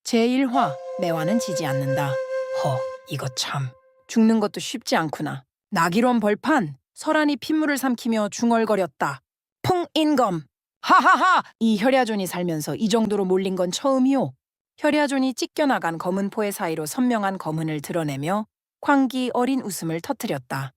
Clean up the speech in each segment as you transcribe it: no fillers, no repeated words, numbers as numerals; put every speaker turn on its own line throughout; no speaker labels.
제1화 매화는 지지 않는다. 이거 참. 죽는 것도 쉽지 않구나. 나기론 벌판. 설한이 핏물을 삼키며 중얼거렸다. 풍인검. 하하하! 이 혈야존이 살면서 이 정도로 몰린 건 처음이오. 혈야존이 찢겨나간 검은 포의 사이로 선명한 검은을 드러내며 광기 어린 웃음을 터뜨렸다.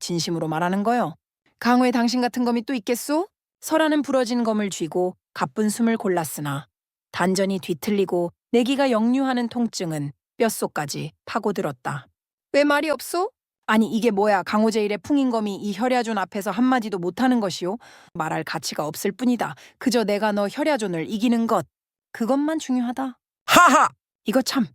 진심으로 말하는 거요. 강호에 당신 같은 검이 또 있겠소? 설하는 부러진 검을 쥐고 가쁜 숨을 골랐으나 단전이 뒤틀리고 내기가 역류하는 통증은 뼛속까지 파고들었다. 왜 말이 없소? 아니 이게 뭐야, 강호제일의 풍인검이 이 혈야존 앞에서 한마디도 못하는 것이오? 말할 가치가 없을 뿐이다. 그저 내가 너 혈야존을 이기는 것. 그것만 중요하다. 하하! 이거 참.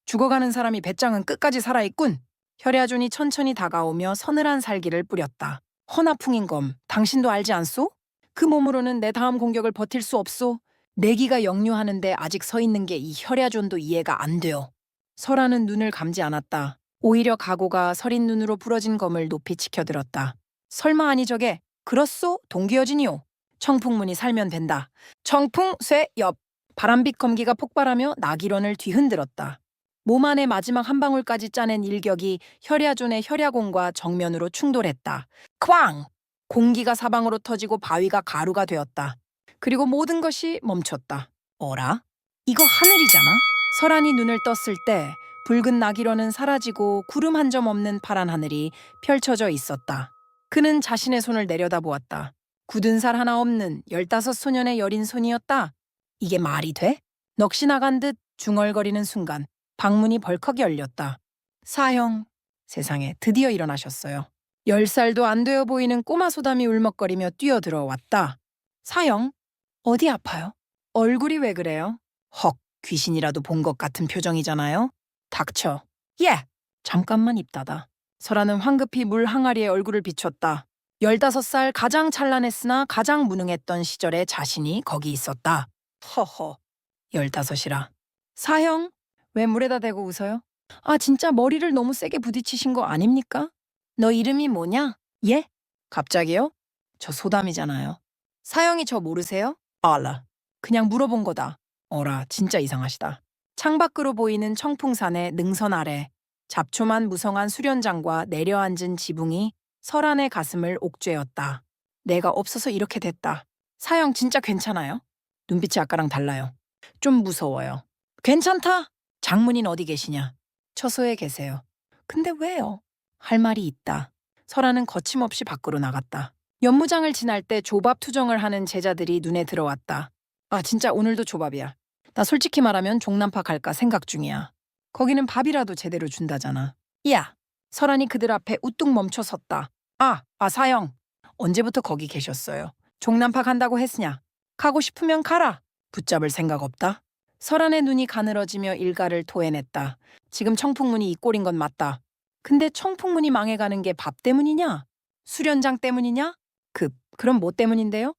죽어가는 사람이 배짱은 끝까지 살아있군. 혈야존이 천천히 다가오며 서늘한 살기를 뿌렸다. 허나 풍인검, 당신도 알지 않소? 그 몸으로는 내 다음 공격을 버틸 수 없소. 내기가 역류하는데 아직 서 있는 게 이 혈야존도 이해가 안 돼요. 설하는 눈을 감지 않았다. 오히려 각오가 서린 눈으로 부러진 검을 높이 치켜들었다. 설마 아니 저게 그렇소? 동기여진이오. 청풍문이 살면 된다. 청풍 쇠 옆. 바람빛 검기가 폭발하며 나기론을 뒤흔들었다. 몸 안의 마지막 한 방울까지 짜낸 일격이 혈야존의 혈야공과 정면으로 충돌했다. 쾅! 공기가 사방으로 터지고 바위가 가루가 되었다. 그리고 모든 것이 멈췄다. 어라? 이거 하늘이잖아? 설한이 눈을 떴을 때 붉은 나기론은 사라지고 구름 한 점 없는 파란 하늘이 펼쳐져 있었다. 그는 자신의 손을 내려다보았다. 굳은 살 하나 없는 15소년의 여린 손이었다. 이게 말이 돼? 넋이 나간 듯 중얼거리는 순간 방문이 벌컥 열렸다. 사형. 세상에 드디어 일어나셨어요. 10살도 안 되어 보이는 꼬마 소담이 울먹거리며 뛰어들어왔다. 사형. 어디 아파요? 얼굴이 왜 그래요? 귀신이라도 본 것 같은 표정이잖아요? 닥쳐. 예! 잠깐만 입 닫아. 설아는 황급히 물 항아리에 얼굴을 비췄다. 15살 가장 찬란했으나 가장 무능했던 시절에 자신이 거기 있었다. 15이라. 사형, 왜 물에다 대고 웃어요? 아, 진짜 머리를 너무 세게 부딪히신 거 아닙니까? 너 이름이 뭐냐? 예? 갑자기요? 저 소담이잖아요. 사형이 저 모르세요? 알아. 그냥 물어본 거다. 어라, 진짜 이상하시다. 창밖으로 보이는 청풍산의 능선 아래 잡초만 무성한 수련장과 내려앉은 지붕이 설한의 가슴을 옥죄었다. 내가 없어서 이렇게 됐다. 사형 진짜 괜찮아요? 눈빛이 아까랑 달라요. 좀 무서워요. 괜찮다. 장문인 어디 계시냐? 처소에 계세요. 근데 왜요? 할 말이 있다. 설한은 거침없이 밖으로 나갔다. 연무장을 지날 때 조밥 투정을 하는 제자들이 눈에 들어왔다. 아, 진짜 오늘도 조밥이야. 나 솔직히 말하면 종남파 갈까 생각 중이야. 거기는 밥이라도 제대로 준다잖아. 야! 설한이 그들 앞에 우뚝 멈춰 섰다. 사형. 언제부터 거기 계셨어요? 종남파 간다고 했으냐? 가고 싶으면 가라. 붙잡을 생각 없다? 설한의 눈이 가늘어지며 일가를 토해냈다. 지금 청풍문이 이 꼴인 건 맞다. 근데 청풍문이 망해가는 게 밥 때문이냐? 수련장 때문이냐? 그럼 뭐 때문인데요?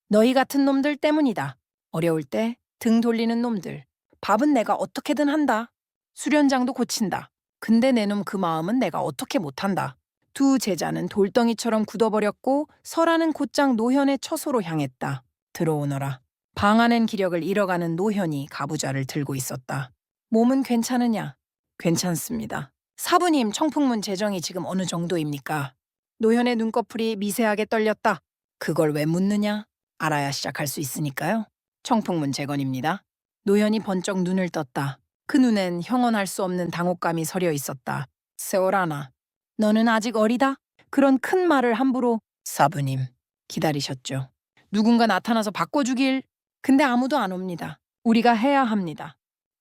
너희 같은 놈들 때문이다. 어려울 때 등 돌리는 놈들. 밥은 내가 어떻게든 한다. 수련장도 고친다. 근데 내 놈 그 마음은 내가 어떻게 못한다. 두 제자는 돌덩이처럼 굳어버렸고 설하는 곧장 노현의 처소로 향했다. 들어오너라. 방 안엔 기력을 잃어가는 노현이 가부좌를 들고 있었다. 몸은 괜찮으냐? 괜찮습니다. 사부님, 청풍문 재정이 지금 어느 정도입니까? 노현의 눈꺼풀이 미세하게 떨렸다. 그걸 왜 묻느냐? 알아야 시작할 수 있으니까요. 청풍문 재건입니다. 노현이 번쩍 눈을 떴다. 그 눈엔 형언할 수 없는 당혹감이 서려 있었다. 세월아나, 너는 아직 어리다? 그런 큰 말을 함부로. 사부님, 기다리셨죠. 누군가 나타나서 바꿔주길. 근데 아무도 안 옵니다. 우리가 해야 합니다.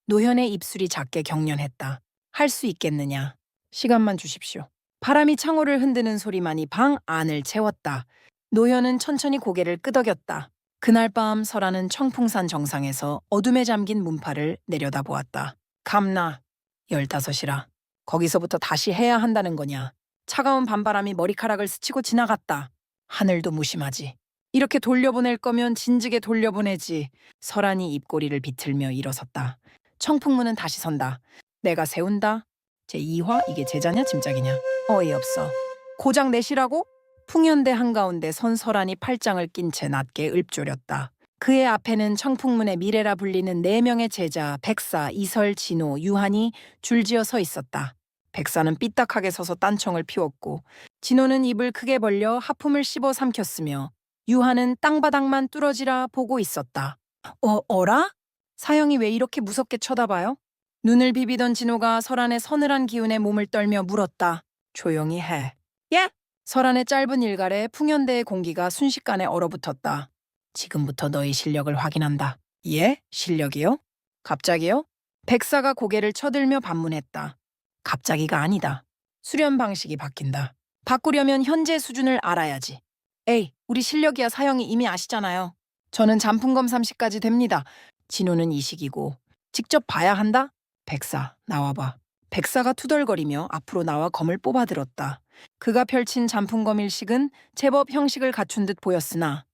노현의 입술이 작게 경련했다. 할 수 있겠느냐? 시간만 주십시오. 바람이 창호를 흔드는 소리만이 방 안을 채웠다. 노현은 천천히 고개를 끄덕였다. 그날 밤 설하는 청풍산 정상에서 어둠에 잠긴 문파를 내려다보았다. 감나, 15이라. 거기서부터 다시 해야 한다는 거냐. 차가운 밤바람이 머리카락을 스치고 지나갔다. 하늘도 무심하지. 이렇게 돌려보낼 거면 진즉에 돌려보내지. 설한이 입꼬리를 비틀며 일어섰다. 청풍문은 다시 선다. 내가 세운다. 제2화 이게 제자냐 짐짝이냐. 어이없어. 고작 내시라고? 풍연대 한가운데 선 설한이 팔짱을 낀 채 낮게 읊조렸다. 그의 앞에는 청풍문의 미래라 불리는 4명의 제자 백사, 이설, 진호, 유한이 줄지어 서 있었다. 백사는 삐딱하게 서서 딴청을 피웠고 진호는 입을 크게 벌려 하품을 씹어 삼켰으며 유한은 땅바닥만 뚫어지라 보고 있었다. 어라? 사형이 왜 이렇게 무섭게 쳐다봐요? 눈을 비비던 진호가 설안의 서늘한 기운에 몸을 떨며 물었다. 조용히 해. 예? 설안의 짧은 일갈에 풍연대의 공기가 순식간에 얼어붙었다. 지금부터 너희 실력을 확인한다. 예? 실력이요? 갑자기요? 백사가 고개를 쳐들며 반문했다. 갑자기가 아니다. 수련 방식이 바뀐다. 바꾸려면 현재 수준을 알아야지. 에이, 우리 실력이야 사형이 이미 아시잖아요. 저는 잔품검 30까지 됩니다. 진호는 이식이고. 직접 봐야 한다? 백사, 나와봐. 백사가 투덜거리며 앞으로 나와 검을 뽑아들었다. 그가 펼친 잔품검 일식은 제법 형식을 갖춘 듯 보였으나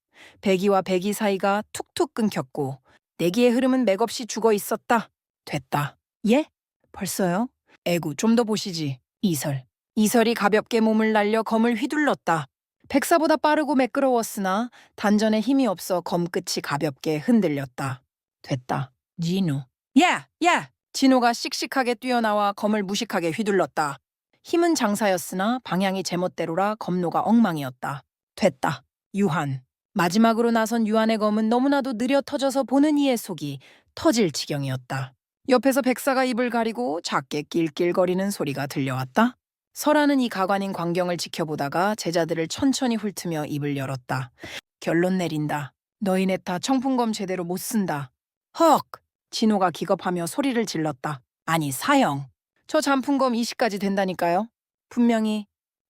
배기와 배기 사이가 툭툭 끊겼고 내기의 흐름은 맥없이 죽어 있었다. 됐다. 예? 벌써요? 에구, 좀 더 보시지. 이설. 이설이 가볍게 몸을 날려 검을 휘둘렀다. 백사보다 빠르고 매끄러웠으나 단전에 힘이 없어 검 끝이 가볍게 흔들렸다. 됐다. 진호. 야! 야! 진호가 씩씩하게 뛰어나와 검을 무식하게 휘둘렀다. 힘은 장사였으나 방향이 제멋대로라 검로가 엉망이었다. 됐다. 유한. 마지막으로 나선 유한의 검은 너무나도 느려 터져서 보는 이의 속이 터질 지경이었다. 옆에서 백사가 입을 가리고 작게 낄낄거리는 소리가 들려왔다. 설아는 이 가관인 광경을 지켜보다가 제자들을 천천히 훑으며 입을 열었다. 결론 내린다. 너희네 다 청풍검 제대로 못 쓴다. 헉! 진호가 기겁하며 소리를 질렀다. 아니 사형. 저 잔품검 20까지 된다니까요. 분명히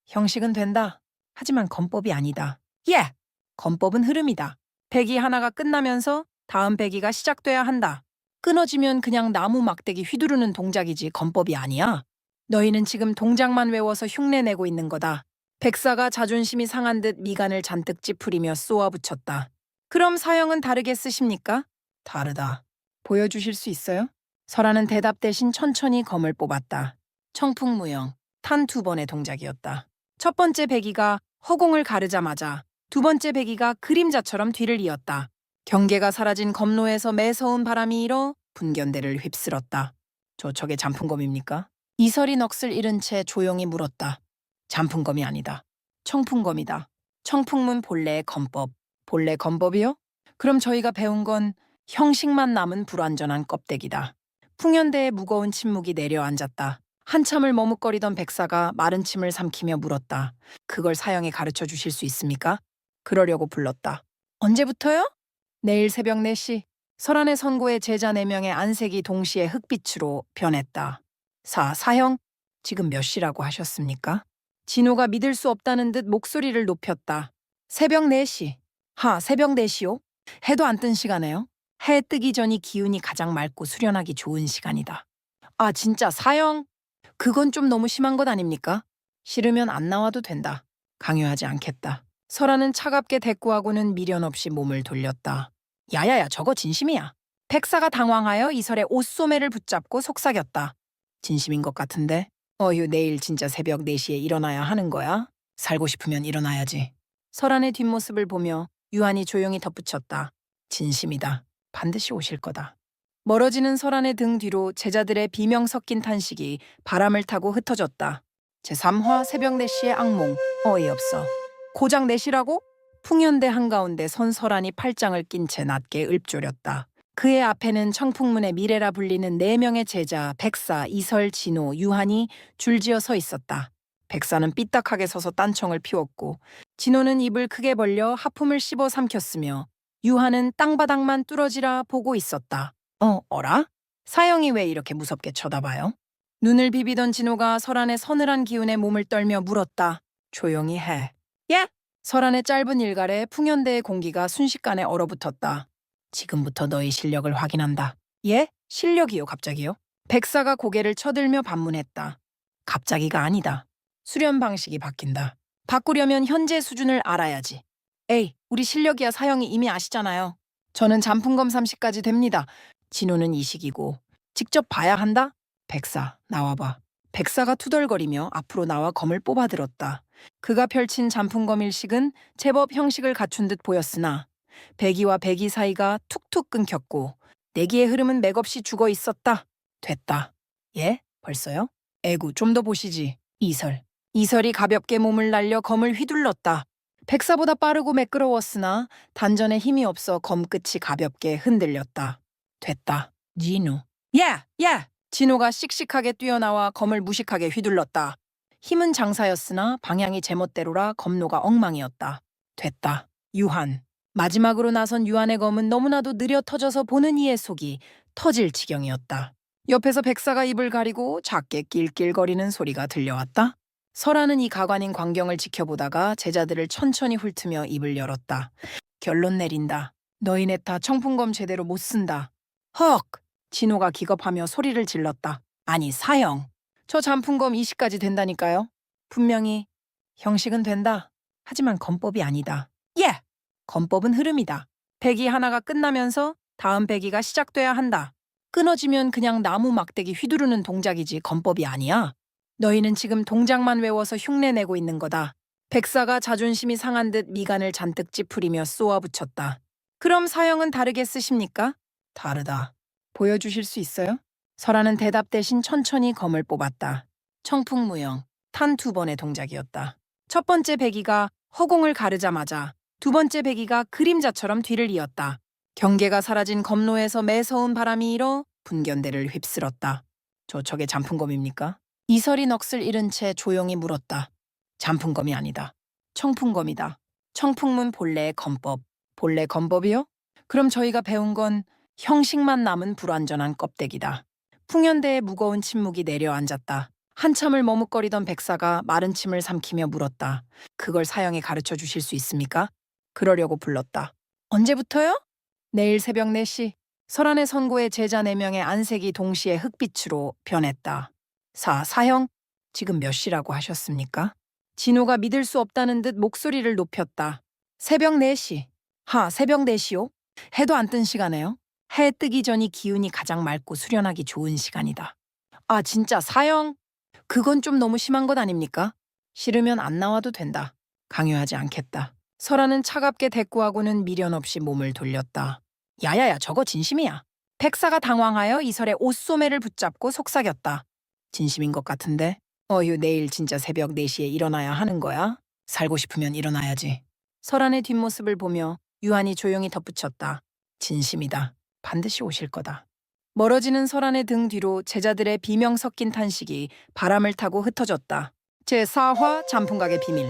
형식은 된다. 하지만 검법이 아니다. 예! 검법은 흐름이다. 배기 하나가 끝나면서 다음 배기가 시작돼야 한다. 끊어지면 그냥 나무 막대기 휘두르는 동작이지 검법이 아니야. 너희는 지금 동작만 외워서 흉내내고 있는 거다. 백사가 자존심이 상한 듯 미간을 잔뜩 찌푸리며 쏘아붙였다. 그럼 사형은 다르게 쓰십니까? 다르다. 보여주실 수 있어요? 설아는 대답 대신 천천히 검을 뽑았다. 청풍무용, 탄 2번의 동작이었다. 첫 번째 배기가 허공을 가르자마자 두 번째 배기가 그림자처럼 뒤를 이었다. 경계가 사라진 검로에서 매서운 바람이 일어 분견대를 휩쓸었다. 저게 잔품검입니까? 이설이 넋을 잃은 채 조용히 물었다. 잔품검이 아니다. 청풍검이다. 청풍문 본래의 검법. 본래 검법이요? 그럼 저희가 배운 건 형식만 남은 불완전한 껍데기다. 풍연대의 무거운 침묵이 내려앉았다. 한참을 머뭇거리던 백사가 마른 침을 삼키며 물었다. 그걸 사형에 가르쳐 주실 수 있습니까? 그러려고 불렀다. 언제부터요? 내일 새벽 4시. 설안의 선고의 제자 4명의 안색이 동시에 흑빛으로 변했다. 사형? 지금 몇 시라고 하셨습니까? 진호가 믿을 수 없다는 듯 목소리를 높였다. 새벽 4시. 새벽 4시요? 해도 안 뜬 시간에요? 해 뜨기 전이 기운이 가장 맑고 수련하기 좋은 시간이다. 아, 진짜 사형? 그건 좀 너무 심한 것 아닙니까? 싫으면 안 나와도 된다. 강요하지 않겠다. 설아는 차갑게 대꾸하고는 미련 없이 몸을 돌렸다. 야야야, 저거 진심이야. 백사가 당황하여 이설의 옷소매를 붙잡고 속삭였다. 진심인 것 같은데? 어휴, 내일 진짜 새벽 4시에 일어나야 하는 거야? 살고 싶으면 일어나야지. 설안의 뒷모습을 보며 유한이 조용히 덧붙였다. 진심이다. 반드시 오실 거다. 멀어지는 설안의 등 뒤로 제자들의 비명 섞인 탄식이 바람을 타고 흩어졌다. 제3화 새벽 4시의 악몽. 어이없어. 고작 4시라고? 풍연대 한가운데 선 설안이 팔짱을 낀 채 낮게 읊조렸다. 그의 앞에는 청풍문의 미래라 불리는 4명의 제자 백사, 이설, 진호, 유한이 줄지어 서 있었다. 백사는 삐딱하게 서서 딴청을 피웠고 진호는 입을 크게 벌려 하품을 씹어 삼켰으며 유한은 땅바닥만 뚫어지라 보고 있었다. 어라? 사형이 왜 이렇게 무섭게 쳐다봐요? 눈을 비비던 진호가 설안의 서늘한 기운에 몸을 떨며 물었다. 조용히 해. 예? 설안의 짧은 일갈에 풍연대의 공기가 순식간에 얼어붙었다. 지금부터 너희 실력을 확인한다. 예? 실력이요, 갑자기요? 백사가 고개를 쳐들며 반문했다. 갑자기가 아니다. 수련 방식이 바뀐다. 바꾸려면 현재 수준을 알아야지. 에이, 우리 실력이야 사형이 이미 아시잖아요. 저는 잔품검 30까지 됩니다. 진호는 이식이고. 직접 봐야 한다? 백사, 나와봐. 백사가 투덜거리며 앞으로 나와 검을 뽑아들었다. 그가 펼친 잔품검 일식은 제법 형식을 갖춘 듯 보였으나 백이와 백이 사이가 툭툭 끊겼고 내기의 흐름은 맥없이 죽어 있었다. 됐다. 예? 벌써요? 에구, 좀 더 보시지. 이설. 이설이 가볍게 몸을 날려 검을 휘둘렀다. 백사보다 빠르고 매끄러웠으나 단전에 힘이 없어 검 끝이 가볍게 흔들렸다. 됐다. 진우. 야! 야! 진호가 씩씩하게 뛰어나와 검을 무식하게 휘둘렀다. 힘은 장사였으나 방향이 제멋대로라 검로가 엉망이었다. 됐다. 유한. 마지막으로 나선 유한의 검은 너무나도 느려 터져서 보는 이의 속이 터질 지경이었다. 옆에서 백사가 입을 가리고 작게 낄낄거리는 소리가 들려왔다. 설하는 이 가관인 광경을 지켜보다가 제자들을 천천히 훑으며 입을 열었다. 결론 내린다. 너희네 다 청풍검 제대로 못 쓴다. 헉! 진호가 기겁하며 소리를 질렀다. 아니, 사형. 저 잔풍검 20까지 된다니까요. 분명히 형식은 된다. 하지만 검법이 아니다. 예! 검법은 흐름이다. 배기 하나가 끝나면서 다음 배기가 시작돼야 한다. 끊어지면 그냥 나무 막대기 휘두르는 동작이지 검법이 아니야. 너희는 지금 동작만 외워서 흉내내고 있는 거다. 백사가 자존심이 상한 듯 미간을 잔뜩 찌푸리며 쏘아붙였다. 그럼 사형은 다르게 쓰십니까? 다르다. 보여주실 수 있어요? 설하는 대답 대신 천천히 검을 뽑았다. 청풍무용, 탄 2번의 동작이었다. 첫 번째 배기가 허공을 가르자마자 두 번째 배기가 그림자처럼 뒤를 이었다. 경계가 사라진 검로에서 매서운 바람이 일어 분견대를 휩쓸었다. 저게 잔풍검입니까? 이설이 넋을 잃은 채 조용히 물었다. 잔풍검이 아니다. 청풍검이다. 청풍문 본래의 검법. 본래 검법이요? 그럼 저희가 배운 건 형식만 남은 불완전한 껍데기다. 풍연대의 무거운 침묵이 내려앉았다. 한참을 머뭇거리던 백사가 마른 침을 삼키며 물었다. 그걸 사형에 가르쳐 주실 수 있습니까? 그러려고 불렀다. 언제부터요? 내일 새벽 4시. 설안의 선고의 제자 4명의 안색이 동시에 흑빛으로 변했다. 사형? 지금 몇 시라고 하셨습니까? 진호가 믿을 수 없다는 듯 목소리를 높였다. 새벽 4시. 새벽 4시요? 해도 안 뜬 시간에요? 해 뜨기 전이 기운이 가장 맑고 수련하기 좋은 시간이다. 아, 진짜 사형? 그건 좀 너무 심한 것 아닙니까? 싫으면 안 나와도 된다. 강요하지 않겠다. 설아는 차갑게 대꾸하고는 미련 없이 몸을 돌렸다. 야야야, 저거 진심이야. 백사가 당황하여 이설의 옷소매를 붙잡고 속삭였다. 진심인 것 같은데? 어휴, 내일 진짜 새벽 4시에 일어나야 하는 거야? 살고 싶으면 일어나야지. 설안의 뒷모습을 보며 유한이 조용히 덧붙였다. 진심이다. 반드시 오실 거다. 멀어지는 설안의 등 뒤로 제자들의 비명 섞인 탄식이 바람을 타고 흩어졌다. 제4화 잔풍각의 비밀.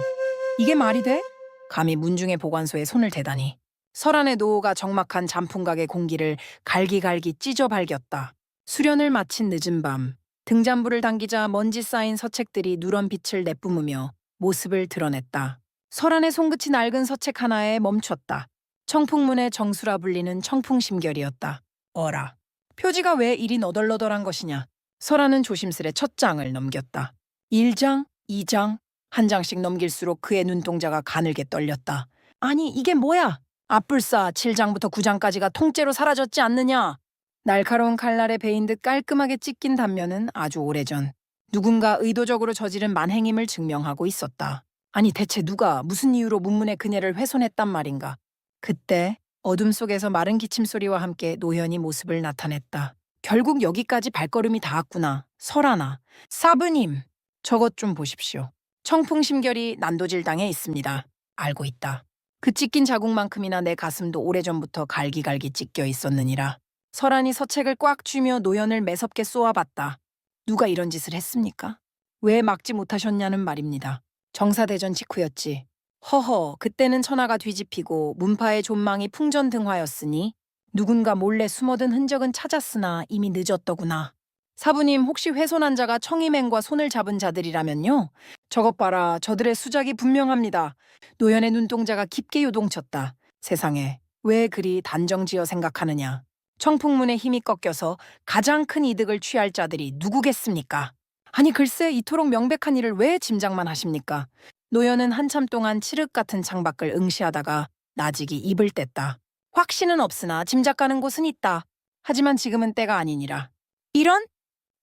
이게 말이 돼? 감히 문중의 보관소에 손을 대다니. 설안의 노호가 적막한 잔풍각의 공기를 갈기갈기 찢어 발겼다. 수련을 마친 늦은 밤, 등잔불을 당기자 먼지 쌓인 서책들이 누런 빛을 내뿜으며 모습을 드러냈다. 설안의 손끝이 낡은 서책 하나에 멈췄다. 청풍문의 정수라 불리는 청풍심결이었다. 어라. 표지가 왜 이리 너덜너덜한 것이냐. 설안은 조심스레 첫 장을 넘겼다. 1장, 2장, 한 장씩 넘길수록 그의 눈동자가 가늘게 떨렸다. 아니, 이게 뭐야? 앞불싸 7장부터 9장까지가 통째로 사라졌지 않느냐? 날카로운 칼날에 베인 듯 깔끔하게 찢긴 단면은 아주 오래전 누군가 의도적으로 저지른 만행임을 증명하고 있었다. 아니, 대체 누가 무슨 이유로 문문의 그녀를 훼손했단 말인가? 그때 어둠 속에서 마른 기침소리와 함께 노현이 모습을 나타냈다. 결국 여기까지 발걸음이 닿았구나. 설하나. 사부님, 저것 좀 보십시오. 청풍심결이 난도질당에 있습니다. 알고 있다. 그 찢긴 자국만큼이나 내 가슴도 오래전부터 갈기갈기 찢겨 있었느니라. 설한이 서책을 꽉 쥐며 노현을 매섭게 쏘아봤다. 누가 이런 짓을 했습니까? 왜 막지 못하셨냐는 말입니다. 정사대전 직후였지. 허허, 그때는 천하가 뒤집히고 문파의 존망이 풍전등화였으니 누군가 몰래 숨어든 흔적은 찾았으나 이미 늦었더구나. 사부님, 혹시 훼손한 자가 청이맹과 손을 잡은 자들이라면요? 저것 봐라, 저들의 수작이 분명합니다. 노현의 눈동자가 깊게 요동쳤다. 세상에, 왜 그리 단정지어 생각하느냐. 청풍문의 힘이 꺾여서 가장 큰 이득을 취할 자들이 누구겠습니까? 아니, 글쎄 이토록 명백한 일을 왜 짐작만 하십니까? 노현은 한참 동안 칠흑 같은 창밖을 응시하다가 나직이 입을 뗐다. 확신은 없으나 짐작 가는 곳은 있다. 하지만 지금은 때가 아니니라. 이런?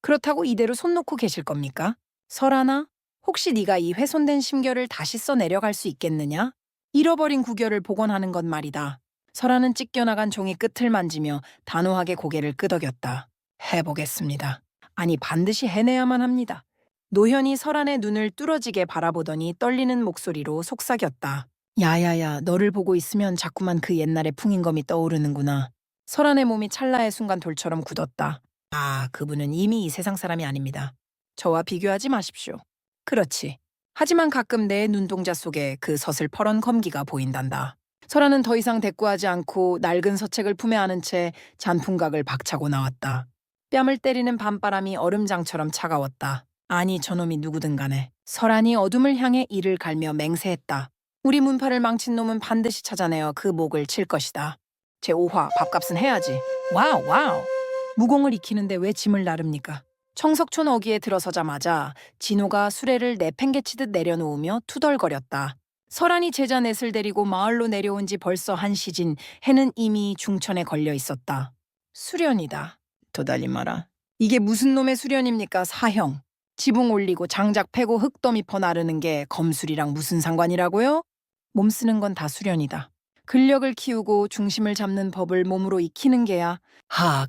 그렇다고 이대로 손 놓고 계실 겁니까? 설하나? 혹시 네가 이 훼손된 심결을 다시 써 내려갈 수 있겠느냐? 잃어버린 구결을 복원하는 것 말이다. 설아는 찢겨나간 종이 끝을 만지며 단호하게 고개를 끄덕였다. 해보겠습니다. 아니 반드시 해내야만 합니다. 노현이 설안의 눈을 뚫어지게 바라보더니 떨리는 목소리로 속삭였다. 야야야, 너를 보고 있으면 자꾸만 그 옛날의 풍인검이 떠오르는구나. 설안의 몸이 찰나의 순간 돌처럼 굳었다. 아, 그분은 이미 이 세상 사람이 아닙니다. 저와 비교하지 마십시오. 그렇지. 하지만 가끔 내 눈동자 속에 그 서슬퍼런 검기가 보인단다. 설아는 더 이상 대꾸하지 않고 낡은 서책을 품에 안은 채 잔풍각을 박차고 나왔다. 뺨을 때리는 밤바람이 얼음장처럼 차가웠다. 아니 저놈이 누구든 간에. 설안이 어둠을 향해 이를 갈며 맹세했다. 우리 문파를 망친 놈은 반드시 찾아내어 그 목을 칠 것이다. 제5화 밥값은 해야지. 와우 와우. 무공을 익히는데 왜 짐을 나릅니까? 청석촌 어귀에 들어서자마자 진호가 수레를 내팽개치듯 내려놓으며 투덜거렸다. 설안이 제자 넷을 데리고 마을로 내려온 지 벌써 한 시진. 해는 이미 중천에 걸려 있었다. 수련이다. 도달리 마라. 이게 무슨 놈의 수련입니까, 사형. 지붕 올리고 장작 패고 흙더 미퍼 나르는 게 검술이랑 무슨 상관이라고요? 몸 쓰는 건 다 수련이다. 근력을 키우고 중심을 잡는 법을 몸으로 익히는 게야.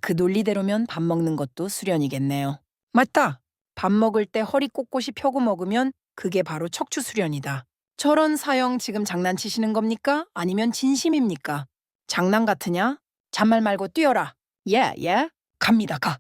그 논리대로면 밥 먹는 것도 수련이겠네요. 맞다. 밥 먹을 때 허리 꼿꼿이 펴고 먹으면 그게 바로 척추 수련이다. 저런 사형 지금 장난치시는 겁니까? 아니면 진심입니까? 장난 같으냐? 잔말 말고 뛰어라. 예. 갑니다, 가.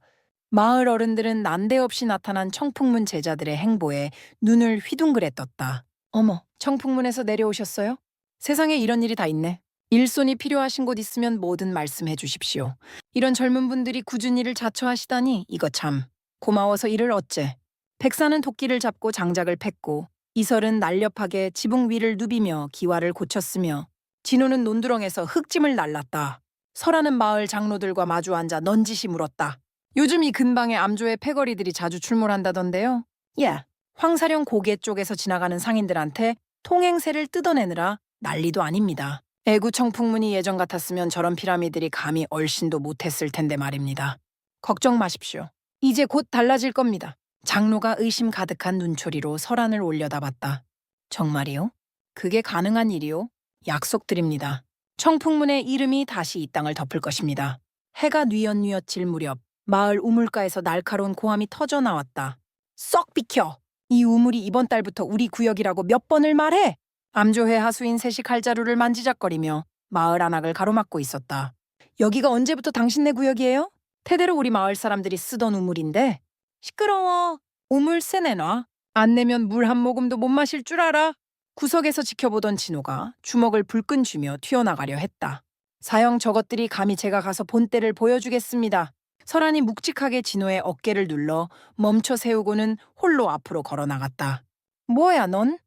마을 어른들은 난데없이 나타난 청풍문 제자들의 행보에 눈을 휘둥그레 떴다. 어머, 청풍문에서 내려오셨어요? 세상에 이런 일이 다 있네. 일손이 필요하신 곳 있으면 뭐든 말씀해 주십시오. 이런 젊은 분들이 꾸준히 일을 자처하시다니 이거 참. 고마워서 일을 어째. 백사는 도끼를 잡고 장작을 팼고 이설은 날렵하게 지붕 위를 누비며 기와를 고쳤으며 진호는 논두렁에서 흙짐을 날랐다. 설하는 마을 장로들과 마주 앉아 넌지시 물었다. 요즘 이 근방에 암조의 패거리들이 자주 출몰한다던데요. 예, 황사령 고개 쪽에서 지나가는 상인들한테 통행세를 뜯어내느라 난리도 아닙니다. 애구 청풍문이 예전 같았으면 저런 피라미들이 감히 얼씬도 못했을 텐데 말입니다. 걱정 마십시오. 이제 곧 달라질 겁니다. 장로가 의심 가득한 눈초리로 설안을 올려다봤다. 정말이요? 그게 가능한 일이요? 약속드립니다. 청풍문의 이름이 다시 이 땅을 덮을 것입니다. 해가 뉘엿뉘엿 질 무렵 마을 우물가에서 날카로운 고함이 터져 나왔다. 썩 비켜! 이 우물이 이번 달부터 우리 구역이라고 몇 번을 말해! 암조회 하수인 셋이 칼자루를 만지작거리며 마을 안악을 가로막고 있었다. 여기가 언제부터 당신네 구역이에요? 태대로 우리 마을 사람들이 쓰던 우물인데. 시끄러워. 우물세 내놔. 안 내면 물 한 모금도 못 마실 줄 알아? 구석에서 지켜보던 진호가 주먹을 불끈 쥐며 튀어나가려 했다. 사형 저것들이 감히 제가 가서 본때를 보여주겠습니다. 설안이 묵직하게 진호의 어깨를 눌러 멈춰 세우고는 홀로 앞으로 걸어나갔다. 뭐야 넌?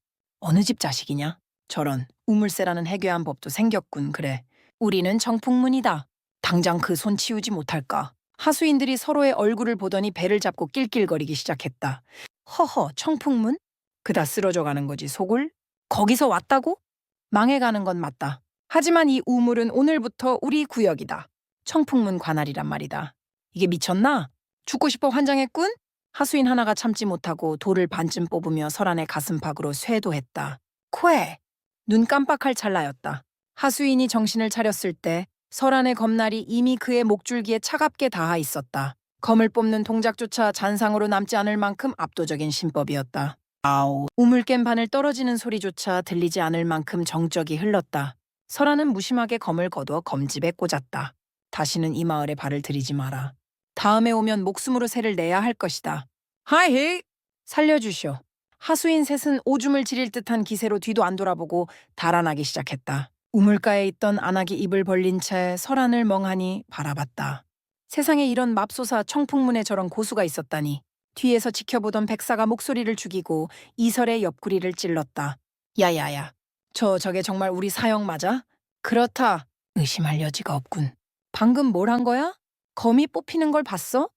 어느 집 자식이냐? 저런 우물세라는 해괴한 법도 생겼군. 그래. 우리는 청풍문이다. 당장 그 손 치우지 못할까? 하수인들이 서로의 얼굴을 보더니 배를 잡고 낄낄거리기 시작했다. 허허, 청풍문? 그다 쓰러져 가는 거지 속을? 거기서 왔다고? 망해가는 건 맞다. 하지만 이 우물은 오늘부터 우리 구역이다. 청풍문 관할이란 말이다. 이게 미쳤나? 죽고 싶어 환장했군? 하수인 하나가 참지 못하고 돌을 반쯤 뽑으며 설안의 가슴팍으로 쇄도했다. 쾌! 눈 깜빡할 찰나였다. 하수인이 정신을 차렸을 때 설안의 검날이 이미 그의 목줄기에 차갑게 닿아 있었다. 검을 뽑는 동작조차 잔상으로 남지 않을 만큼 압도적인 신법이었다. 아우, 우물 깬 바늘 떨어지는 소리조차 들리지 않을 만큼 정적이 흘렀다. 설안은 무심하게 검을 거두어 검집에 꽂았다. 다시는 이 마을에 발을 들이지 마라. 다음에 오면 목숨으로 세를 내야 할 것이다. 하이! 살려주시오. 하수인 셋은 오줌을 지릴 듯한 기세로 뒤도 안 돌아보고 달아나기 시작했다. 우물가에 있던 안악이 입을 벌린 채 설안을 멍하니 바라봤다. 세상에 이런 맙소사 청풍문에 저런 고수가 있었다니. 뒤에서 지켜보던 백사가 목소리를 죽이고 이설의 옆구리를 찔렀다. 야야야, 저게 정말 우리 사형 맞아? 그렇다. 의심할 여지가 없군. 방금 뭘 한 거야? 검이 뽑히는 걸 봤어?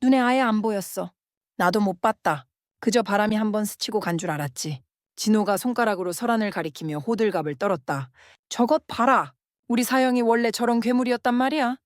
눈에 아예 안 보였어. 나도 못 봤다. 그저 바람이 한번 스치고 간 줄 알았지. 진호가 손가락으로 설안을 가리키며 호들갑을 떨었다. 저것 봐라. 우리 사형이 원래 저런 괴물이었단 말이야.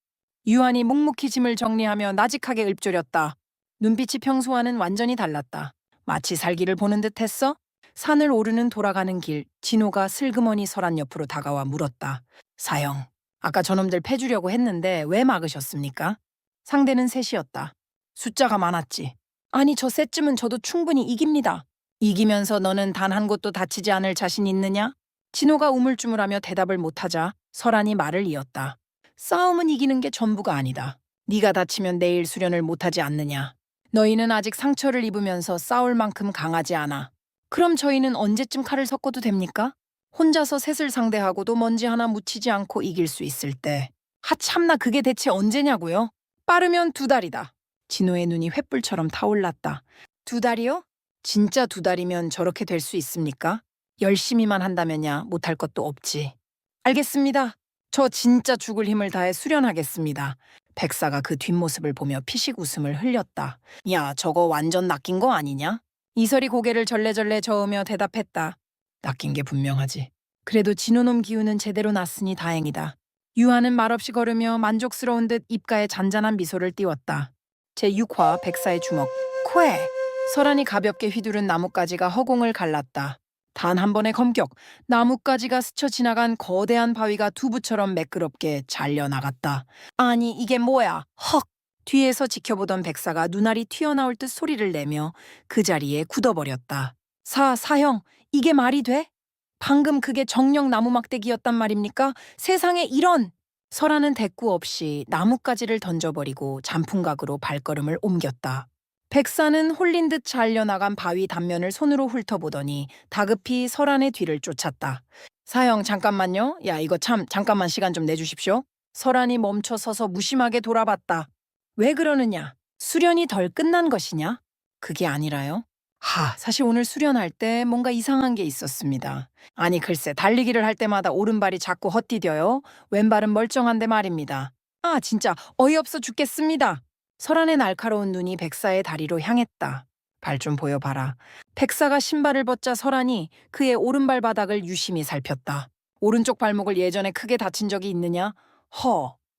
유한이 묵묵히 짐을 정리하며 나직하게 읊조렸다. 눈빛이 평소와는 완전히 달랐다. 마치 살기를 보는 듯 했어? 산을 오르는 돌아가는 길, 진호가 슬그머니 설안 옆으로 다가와 물었다. 사형, 아까 저놈들 패주려고 했는데 왜 막으셨습니까? 상대는 셋이었다. 숫자가 많았지. 아니, 저 셋쯤은 저도 충분히 이깁니다. 이기면서 너는 단 한 곳도 다치지 않을 자신 있느냐? 진호가 우물쭈물하며 대답을 못하자 설한이 말을 이었다. 싸움은 이기는 게 전부가 아니다. 네가 다치면 내일 수련을 못하지 않느냐. 너희는 아직 상처를 입으면서 싸울 만큼 강하지 않아. 그럼 저희는 언제쯤 칼을 섞어도 됩니까? 혼자서 셋을 상대하고도 먼지 하나 묻히지 않고 이길 수 있을 때. 하참나, 그게 대체 언제냐고요? 빠르면 2달이다. 진호의 눈이 횃불처럼 타올랐다. 2달이요? 진짜 2달이면 저렇게 될 수 있습니까? 열심히만 한다면야 못할 것도 없지. 알겠습니다. 저 진짜 죽을 힘을 다해 수련하겠습니다. 백사가 그 뒷모습을 보며 피식 웃음을 흘렸다. 야, 저거 완전 낚인 거 아니냐? 이설이 고개를 절레절레 저으며 대답했다. 낚인 게 분명하지. 그래도 진호놈 기운은 제대로 났으니 다행이다. 유아는 말없이 걸으며 만족스러운 듯 입가에 잔잔한 미소를 띄웠다. 제6화 백사의 주먹. 쾌! 설한이 가볍게 휘두른 나뭇가지가 허공을 갈랐다. 단 한 번의 검격, 나뭇가지가 스쳐 지나간 거대한 바위가 두부처럼 매끄럽게 잘려나갔다. 아니, 이게 뭐야? 헉! 뒤에서 지켜보던 백사가 눈알이 튀어나올 듯 소리를 내며 그 자리에 굳어버렸다. 사형, 이게 말이 돼? 방금 그게 정령 나무 막대기였단 말입니까? 세상에 이런! 설아는 대꾸 없이 나뭇가지를 던져버리고 잔풍각으로 발걸음을 옮겼다. 백사는 홀린 듯 잘려나간 바위 단면을 손으로 훑어보더니 다급히 설안의 뒤를 쫓았다. 사형, 잠깐만요. 야, 이거 참 잠깐만 시간 좀 내주십시오. 설안이 멈춰 서서 무심하게 돌아봤다. 왜 그러느냐? 수련이 덜 끝난 것이냐? 그게 아니라요. 사실 오늘 수련할 때 뭔가 이상한 게 있었습니다. 아니, 글쎄, 달리기를 할 때마다 오른발이 자꾸 헛디뎌요. 왼발은 멀쩡한데 말입니다. 진짜 어이없어 죽겠습니다. 설안의 날카로운 눈이 백사의 다리로 향했다. 발 좀 보여봐라. 백사가 신발을 벗자 설안이 그의 오른발 바닥을 유심히 살폈다. 오른쪽 발목을 예전에 크게 다친 적이 있느냐?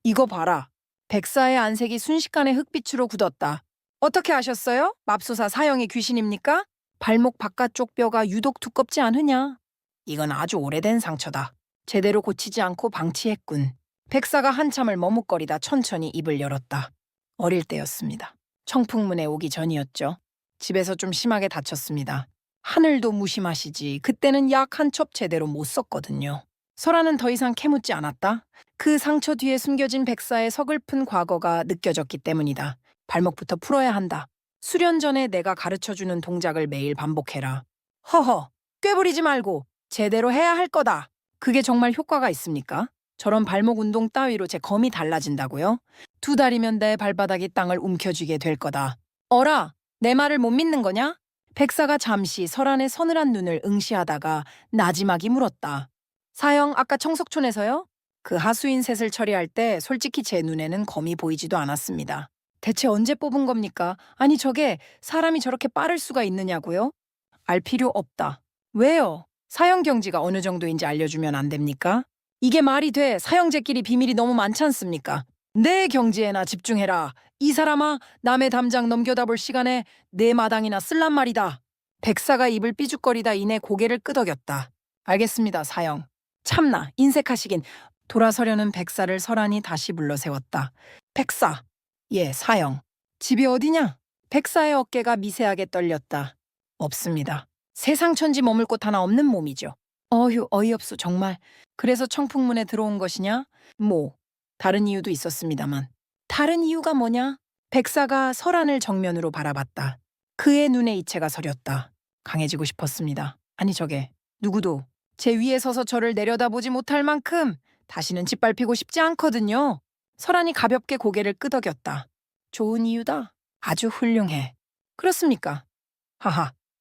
이거 봐라. 백사의 안색이 순식간에 흑빛으로 굳었다. 어떻게 아셨어요? 맙소사 사형의 귀신입니까? 발목 바깥쪽 뼈가 유독 두껍지 않으냐? 이건 아주 오래된 상처다. 제대로 고치지 않고 방치했군. 백사가 한참을 머뭇거리다 천천히 입을 열었다. 어릴 때였습니다. 청풍문에 오기 전이었죠. 집에서 좀 심하게 다쳤습니다. 하늘도 무심하시지. 그때는 약 한 첩 제대로 못 썼거든요. 설아는 더 이상 캐묻지 않았다. 그 상처 뒤에 숨겨진 백사의 서글픈 과거가 느껴졌기 때문이다. 발목부터 풀어야 한다. 수련 전에 내가 가르쳐주는 동작을 매일 반복해라. 꾀부리지 말고 제대로 해야 할 거다. 그게 정말 효과가 있습니까? 저런 발목 운동 따위로 제 검이 달라진다고요? 2달이면 내 발바닥이 땅을 움켜쥐게 될 거다. 어라, 내 말을 못 믿는 거냐? 백사가 잠시 설안의 서늘한 눈을 응시하다가 나지막이 물었다. 사형, 아까 청석촌에서요? 그 하수인 셋을 처리할 때 솔직히 제 눈에는 검이 보이지도 않았습니다. 대체 언제 뽑은 겁니까? 아니, 저게 사람이 저렇게 빠를 수가 있느냐고요? 알 필요 없다. 왜요? 사형 경지가 어느 정도인지 알려주면 안 됩니까? 이게 말이 돼. 사형제끼리 비밀이 너무 많지 않습니까? 내 경지에나 집중해라. 이 사람아, 남의 담장 넘겨다 볼 시간에 내 마당이나 쓸란 말이다. 백사가 입을 삐죽거리다 이내 고개를 끄덕였다. 알겠습니다, 사형. 참나, 인색하시긴. 돌아서려는 백사를 설안이 다시 불러세웠다. 백사. 예, 사형. 집이 어디냐? 백사의 어깨가 미세하게 떨렸다. 없습니다. 세상천지 머물 곳 하나 없는 몸이죠. 어이없소, 정말. 그래서 청풍문에 들어온 것이냐? 다른 이유도 있었습니다만. 다른 이유가 뭐냐? 백사가 설안을 정면으로 바라봤다. 그의 눈에 이체가 서렸다. 강해지고 싶었습니다. 아니, 저게 누구도 제 위에 서서 저를 내려다보지 못할 만큼 다시는 짓밟히고 싶지 않거든요. 설안이 가볍게 고개를 끄덕였다. 좋은 이유다. 아주 훌륭해. 그렇습니까?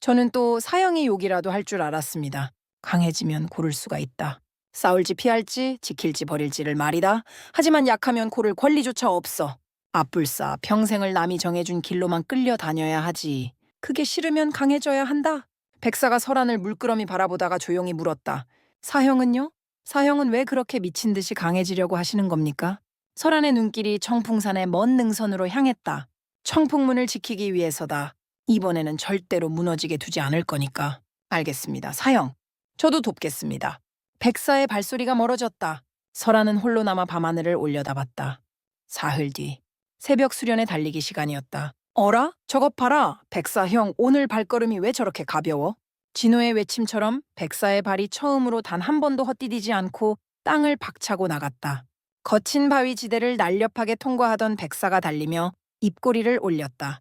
저는 또 사형의 욕이라도 할 줄 알았습니다. 강해지면 고를 수가 있다. 싸울지 피할지 지킬지 버릴지를 말이다. 하지만 약하면 고를 권리조차 없어. 앞불싸 평생을 남이 정해준 길로만 끌려다녀야 하지. 그게 싫으면 강해져야 한다. 백사가 설안을 물끄러미 바라보다가 조용히 물었다. 사형은요? 사형은 왜 그렇게 미친 듯이 강해지려고 하시는 겁니까? 설안의 눈길이 청풍산의 먼 능선으로 향했다. 청풍문을 지키기 위해서다. 이번에는 절대로 무너지게 두지 않을 거니까. 알겠습니다, 사형. 저도 돕겠습니다. 백사의 발소리가 멀어졌다. 설아는 홀로 남아 밤하늘을 올려다봤다. 사흘 뒤 새벽 수련회 달리기 시간이었다. 어라? 저것 봐라. 백사 형, 오늘 발걸음이 왜 저렇게 가벼워? 진호의 외침처럼 백사의 발이 처음으로 단 한 번도 헛디디지 않고 땅을 박차고 나갔다. 거친 바위 지대를 날렵하게 통과하던 백사가 달리며 입꼬리를 올렸다.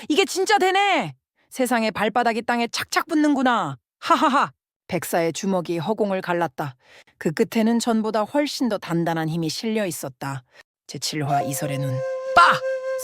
이게 진짜 되네! 세상에 발바닥이 땅에 착착 붙는구나. 하하하! 백사의 주먹이 허공을 갈랐다. 그 끝에는 전보다 훨씬 더 단단한 힘이 실려 있었다. 제7화 이설의 눈. 빠!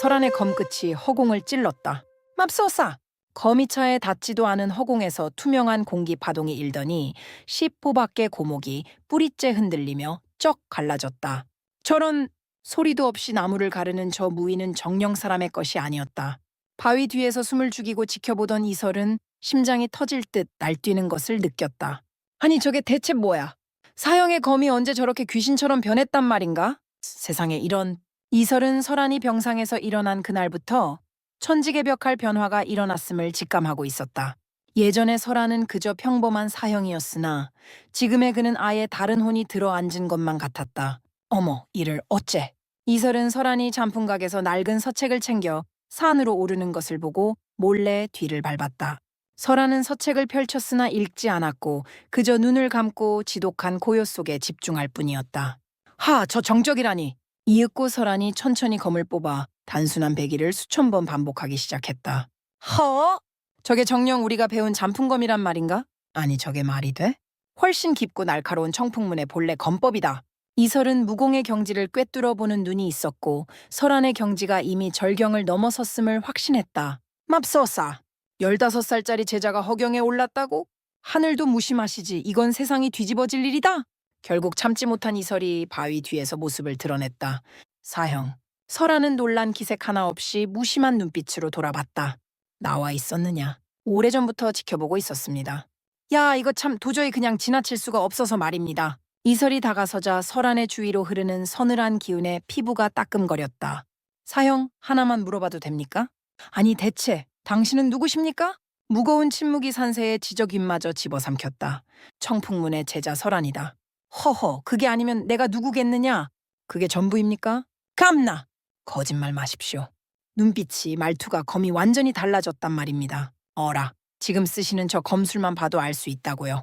설안의 검끝이 허공을 찔렀다. 맙소사! 거미차에 닿지도 않은 허공에서 투명한 공기 파동이 일더니 10포밖의 고목이 뿌리째 흔들리며 쩍 갈라졌다. 저런, 소리도 없이 나무를 가르는 저 무의는 정령 사람의 것이 아니었다. 바위 뒤에서 숨을 죽이고 지켜보던 이설은 심장이 터질 듯 날뛰는 것을 느꼈다. 아니, 저게 대체 뭐야? 사형의 검이 언제 저렇게 귀신처럼 변했단 말인가? 세상에 이런. 이설은 설안이 병상에서 일어난 그날부터 천지개벽할 변화가 일어났음을 직감하고 있었다. 예전의 설안은 그저 평범한 사형이었으나 지금의 그는 아예 다른 혼이 들어앉은 것만 같았다. 어머, 이를 어째? 이설은 설안이 잔품각에서 낡은 서책을 챙겨 산으로 오르는 것을 보고 몰래 뒤를 밟았다. 설안은 서책을 펼쳤으나 읽지 않았고 그저 눈을 감고 지독한 고요 속에 집중할 뿐이었다. 저 정적이라니! 이윽고 설안이 천천히 검을 뽑아 단순한 배기를 수천 번 반복하기 시작했다. 저게 정녕 우리가 배운 잔품검이란 말인가? 아니, 저게 말이 돼? 훨씬 깊고 날카로운 청풍문의 본래 검법이다. 이설은 무공의 경지를 꿰뚫어 보는 눈이 있었고 설안의 경지가 이미 절경을 넘어섰음을 확신했다. 맙소사! 15살짜리 제자가 허경에 올랐다고? 하늘도 무심하시지. 이건 세상이 뒤집어질 일이다. 결국 참지 못한 이설이 바위 뒤에서 모습을 드러냈다. 사형. 설아는 놀란 기색 하나 없이 무심한 눈빛으로 돌아봤다. 나와 있었느냐? 오래전부터 지켜보고 있었습니다. 야, 이거 참 도저히 그냥 지나칠 수가 없어서 말입니다. 이설이 다가서자 설안의 주위로 흐르는 서늘한 기운에 피부가 따끔거렸다. 사형, 하나만 물어봐도 됩니까? 아니, 대체 당신은 누구십니까? 무거운 침묵이 산새에 지저귀마저 집어삼켰다. 청풍문의 제자 설안이다. 그게 아니면 내가 누구겠느냐? 그게 전부입니까? 감나! 거짓말 마십시오. 눈빛이, 말투가, 검이 완전히 달라졌단 말입니다. 어라, 지금 쓰시는 저 검술만 봐도 알 수 있다고요.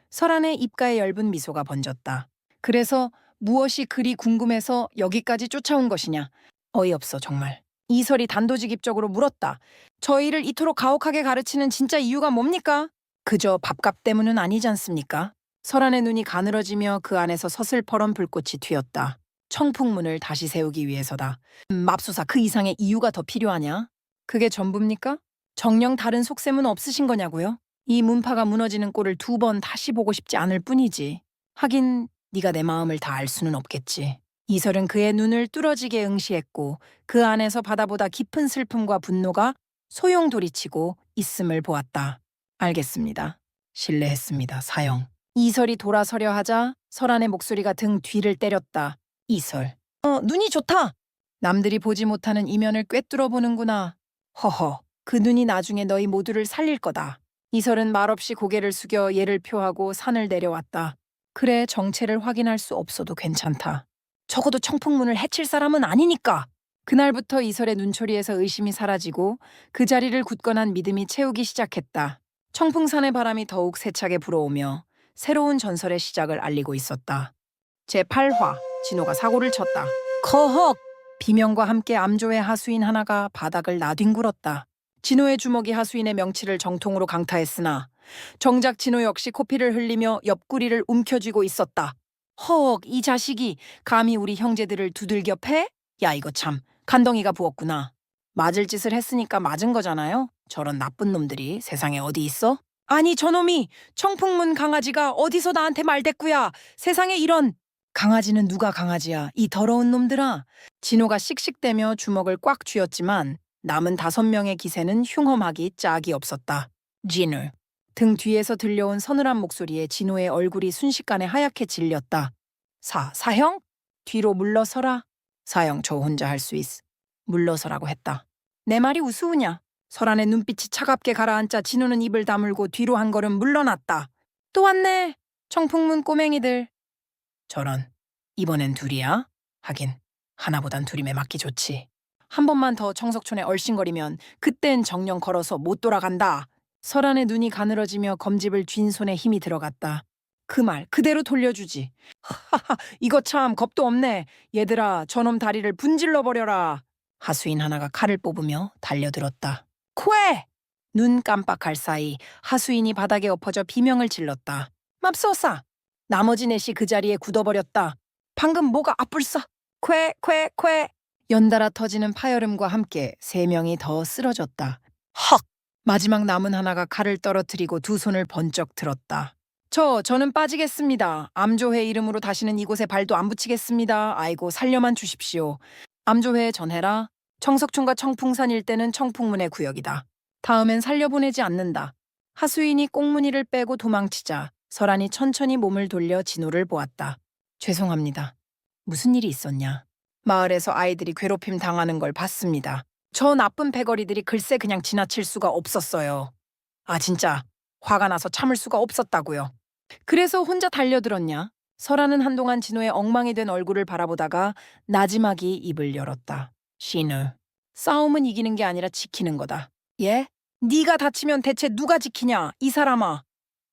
설안의 입가에 엷은 미소가 번졌다. 그래서 무엇이 그리 궁금해서 여기까지 쫓아온 것이냐? 어이없어, 정말. 이설이 단도직입적으로 물었다. 저희를 이토록 가혹하게 가르치는 진짜 이유가 뭡니까? 그저 밥값 때문은 아니지 않습니까? 설안의 눈이 가늘어지며 그 안에서 서슬퍼런 불꽃이 튀었다. 청풍문을 다시 세우기 위해서다. 맙소사, 그 이상의 이유가 더 필요하냐? 그게 전부입니까? 정녕 다른 속셈은 없으신 거냐고요? 이 문파가 무너지는 꼴을 2번 다시 보고 싶지 않을 뿐이지. 하긴 네가 내 마음을 다 알 수는 없겠지. 이설은 그의 눈을 뚫어지게 응시했고 그 안에서 바다보다 깊은 슬픔과 분노가 소용돌이치고 있음을 보았다. 알겠습니다. 신뢰했습니다, 사형. 이설이 돌아서려 하자 설안의 목소리가 등 뒤를 때렸다. 이설. 눈이 좋다. 남들이 보지 못하는 이면을 꿰뚫어 보는구나. 그 눈이 나중에 너희 모두를 살릴 거다. 이설은 말없이 고개를 숙여 예를 표하고 산을 내려왔다. 그래, 정체를 확인할 수 없어도 괜찮다. 적어도 청풍문을 해칠 사람은 아니니까. 그날부터 이설의 눈초리에서 의심이 사라지고 그 자리를 굳건한 믿음이 채우기 시작했다. 청풍산의 바람이 더욱 세차게 불어오며 새로운 전설의 시작을 알리고 있었다. 제8화, 진호가 사고를 쳤다. 커헉! 비명과 함께 암조의 하수인 하나가 바닥을 나뒹굴었다. 진호의 주먹이 하수인의 명치를 정통으로 강타했으나 정작 진호 역시 코피를 흘리며 옆구리를 움켜쥐고 있었다. 이 자식이 감히 우리 형제들을 두들겨 패? 야, 이거 참 간덩이가 부었구나. 맞을 짓을 했으니까 맞은 거잖아요. 저런 나쁜 놈들이 세상에 어디 있어? 아니, 저놈이 청풍문 강아지가 어디서 나한테 말대꾸야. 세상에 이런. 강아지는 누가 강아지야, 이 더러운 놈들아. 진호가 씩씩대며 주먹을 꽉 쥐었지만 남은 5명의 기세는 흉험하기 짝이 없었다. 진호. 등 뒤에서 들려온 서늘한 목소리에 진호의 얼굴이 순식간에 하얗게 질렸다. 사형? 뒤로 물러서라. 사형, 저 혼자 할 수 있어. 물러서라고 했다. 내 말이 우스우냐? 설안의 눈빛이 차갑게 가라앉자 진호는 입을 다물고 뒤로 한 걸음 물러났다. 또 왔네. 청풍문 꼬맹이들. 저런. 이번엔 둘이야? 하긴 하나보단 둘이면 맞기 좋지. 한 번만 더 청석촌에 얼씬거리면 그땐 정령 걸어서 못 돌아간다. 설안의 눈이 가늘어지며 검집을 쥔 손에 힘이 들어갔다. 그 말 그대로 돌려주지. 하하, 이거 참 겁도 없네. 얘들아, 저놈 다리를 분질러 버려라. 하수인 하나가 칼을 뽑으며 달려들었다. 코에! 눈 깜빡할 사이 하수인이 바닥에 엎어져 비명을 질렀다. 맙소사! 나머지 넷이 그 자리에 굳어버렸다. 방금 뭐가 아뿔싸? 쾌. 연달아 터지는 파열음과 함께 세 명이 더 쓰러졌다. 헉! 마지막 남은 하나가 칼을 떨어뜨리고 두 손을 번쩍 들었다. 저는 빠지겠습니다. 암조회 이름으로 다시는 이곳에 발도 안 붙이겠습니다. 아이고, 살려만 주십시오. 암조회에 전해라. 청석촌과 청풍산 일대는 청풍문의 구역이다. 다음엔 살려보내지 않는다. 하수인이 꽁무니를 빼고 도망치자 설안이 천천히 몸을 돌려 진호를 보았다. 죄송합니다. 무슨 일이 있었냐? 마을에서 아이들이 괴롭힘 당하는 걸 봤습니다. 저 나쁜 패거리들이 글쎄 그냥 지나칠 수가 없었어요. 아, 진짜 화가 나서 참을 수가 없었다고요. 그래서 혼자 달려들었냐? 설아는 한동안 진호의 엉망이 된 얼굴을 바라보다가 나지막이 입을 열었다. 신우, 싸움은 이기는 게 아니라 지키는 거다. 예? 네가 다치면 대체 누가 지키냐? 이 사람아.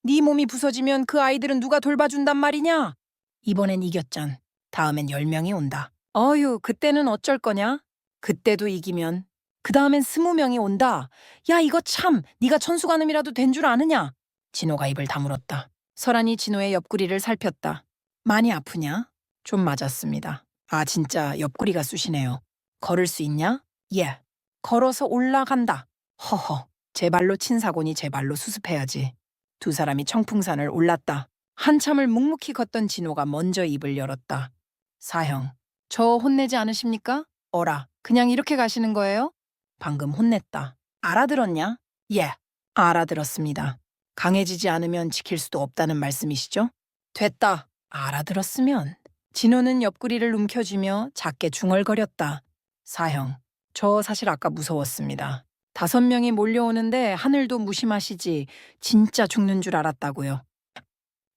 네 몸이 부서지면 그 아이들은 누가 돌봐준단 말이냐? 이번엔 이겼잖. 다음엔 10명이 온다. 어휴, 그때는 어쩔 거냐? 그때도 이기면 그 다음엔 20명이 온다. 야, 이거 참 네가 천수관음이라도 된 줄 아느냐? 진호가 입을 다물었다. 설안이 진호의 옆구리를 살폈다. 많이 아프냐? 좀 맞았습니다. 아, 진짜 옆구리가 쑤시네요. 걸을 수 있냐? 예. 걸어서 올라간다. 허허. 제 발로 친 사고니 제 발로 수습해야지. 두 사람이 청풍산을 올랐다. 한참을 묵묵히 걷던 진호가 먼저 입을 열었다. 사형, 저 혼내지 않으십니까? 어라, 그냥 이렇게 가시는 거예요? 방금 혼냈다. 알아들었냐? 예, 알아들었습니다. 강해지지 않으면 지킬 수도 없다는 말씀이시죠? 됐다. 알아들었으면. 진호는 옆구리를 움켜쥐며 작게 중얼거렸다. 사형, 저 사실 아까 무서웠습니다. 5명이 몰려오는데 하늘도 무심하시지 진짜 죽는 줄 알았다고요.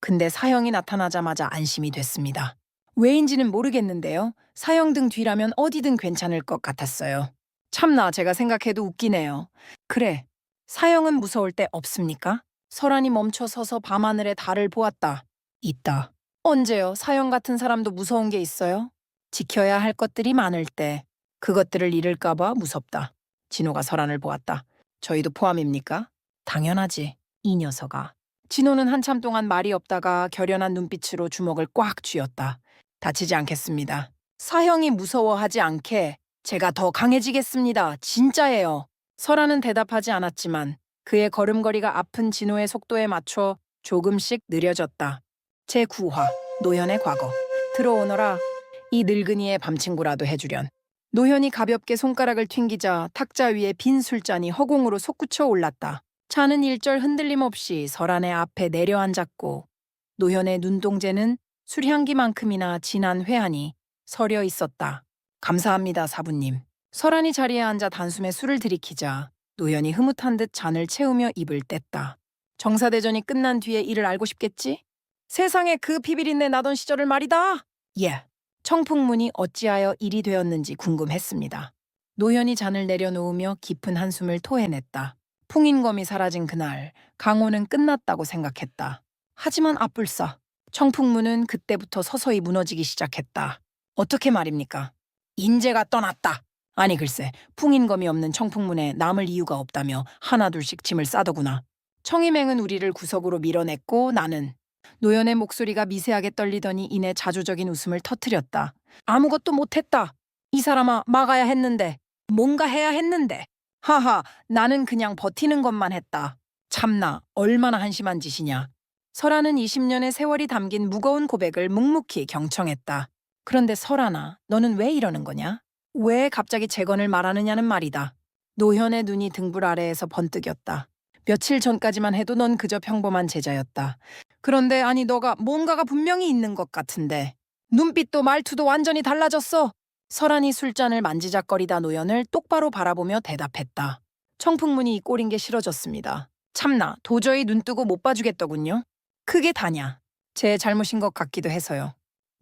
근데 사형이 나타나자마자 안심이 됐습니다. 왜인지는 모르겠는데요. 사형 등 뒤라면 어디든 괜찮을 것 같았어요. 참나 제가 생각해도 웃기네요. 그래, 사형은 무서울 때 없습니까? 설안이 멈춰 서서 밤하늘의 달을 보았다. 있다. 언제요? 사형 같은 사람도 무서운 게 있어요? 지켜야 할 것들이 많을 때 그것들을 잃을까봐 무섭다. 진호가 설안을 보았다. 저희도 포함입니까? 당연하지. 이 녀석아. 진호는 한참 동안 말이 없다가 결연한 눈빛으로 주먹을 꽉 쥐었다. 다치지 않겠습니다. 사형이 무서워하지 않게 제가 더 강해지겠습니다. 진짜예요. 설아는 대답하지 않았지만 그의 걸음걸이가 아픈 진호의 속도에 맞춰 조금씩 느려졌다. 제9화 노현의 과거. 들어오너라. 이 늙은이의 밤친구라도 해주련. 노현이 가볍게 손가락을 튕기자 탁자 위에 빈 술잔이 허공으로 솟구쳐 올랐다. 차는 일절 흔들림 없이 설안의 앞에 내려앉았고 노현의 눈동자는 술향기만큼이나 진한 회한이 서려 있었다. 감사합니다, 사부님. 설안이 자리에 앉아 단숨에 술을 들이키자 노현이 흐뭇한 듯 잔을 채우며 입을 뗐다. 정사대전이 끝난 뒤에 이를 알고 싶겠지? 세상에 그 피비린내 나던 시절을 말이다. 예. 청풍문이 어찌하여 일이 되었는지 궁금했습니다. 노현이 잔을 내려놓으며 깊은 한숨을 토해냈다. 풍인검이 사라진 그날 강호는 끝났다고 생각했다. 하지만 아뿔싸. 청풍문은 그때부터 서서히 무너지기 시작했다. 어떻게 말입니까? 인재가 떠났다. 아니 글쎄 풍인검이 없는 청풍문에 남을 이유가 없다며 하나둘씩 짐을 싸더구나. 청이맹은 우리를 구석으로 밀어냈고 나는 노현의 목소리가 미세하게 떨리더니 이내 자조적인 웃음을 터뜨렸다. 아무것도 못했다. 이 사람아 막아야 했는데 뭔가 해야 했는데. 하하 나는 그냥 버티는 것만 했다. 참나 얼마나 한심한 짓이냐. 설아는 20년의 세월이 담긴 무거운 고백을 묵묵히 경청했다. 그런데 설아나 너는 왜 이러는 거냐? 왜 갑자기 재건을 말하느냐는 말이다. 노현의 눈이 등불 아래에서 번뜩였다. 며칠 전까지만 해도 넌 그저 평범한 제자였다. 그런데 아니 너가 뭔가가 분명히 있는 것 같은데. 눈빛도 말투도 완전히 달라졌어. 설안이 술잔을 만지작거리다 노현을 똑바로 바라보며 대답했다. 청풍문이 이 꼴인 게 싫어졌습니다. 참나 도저히 눈뜨고 못 봐주겠더군요. 그게 다냐. 제 잘못인 것 같기도 해서요.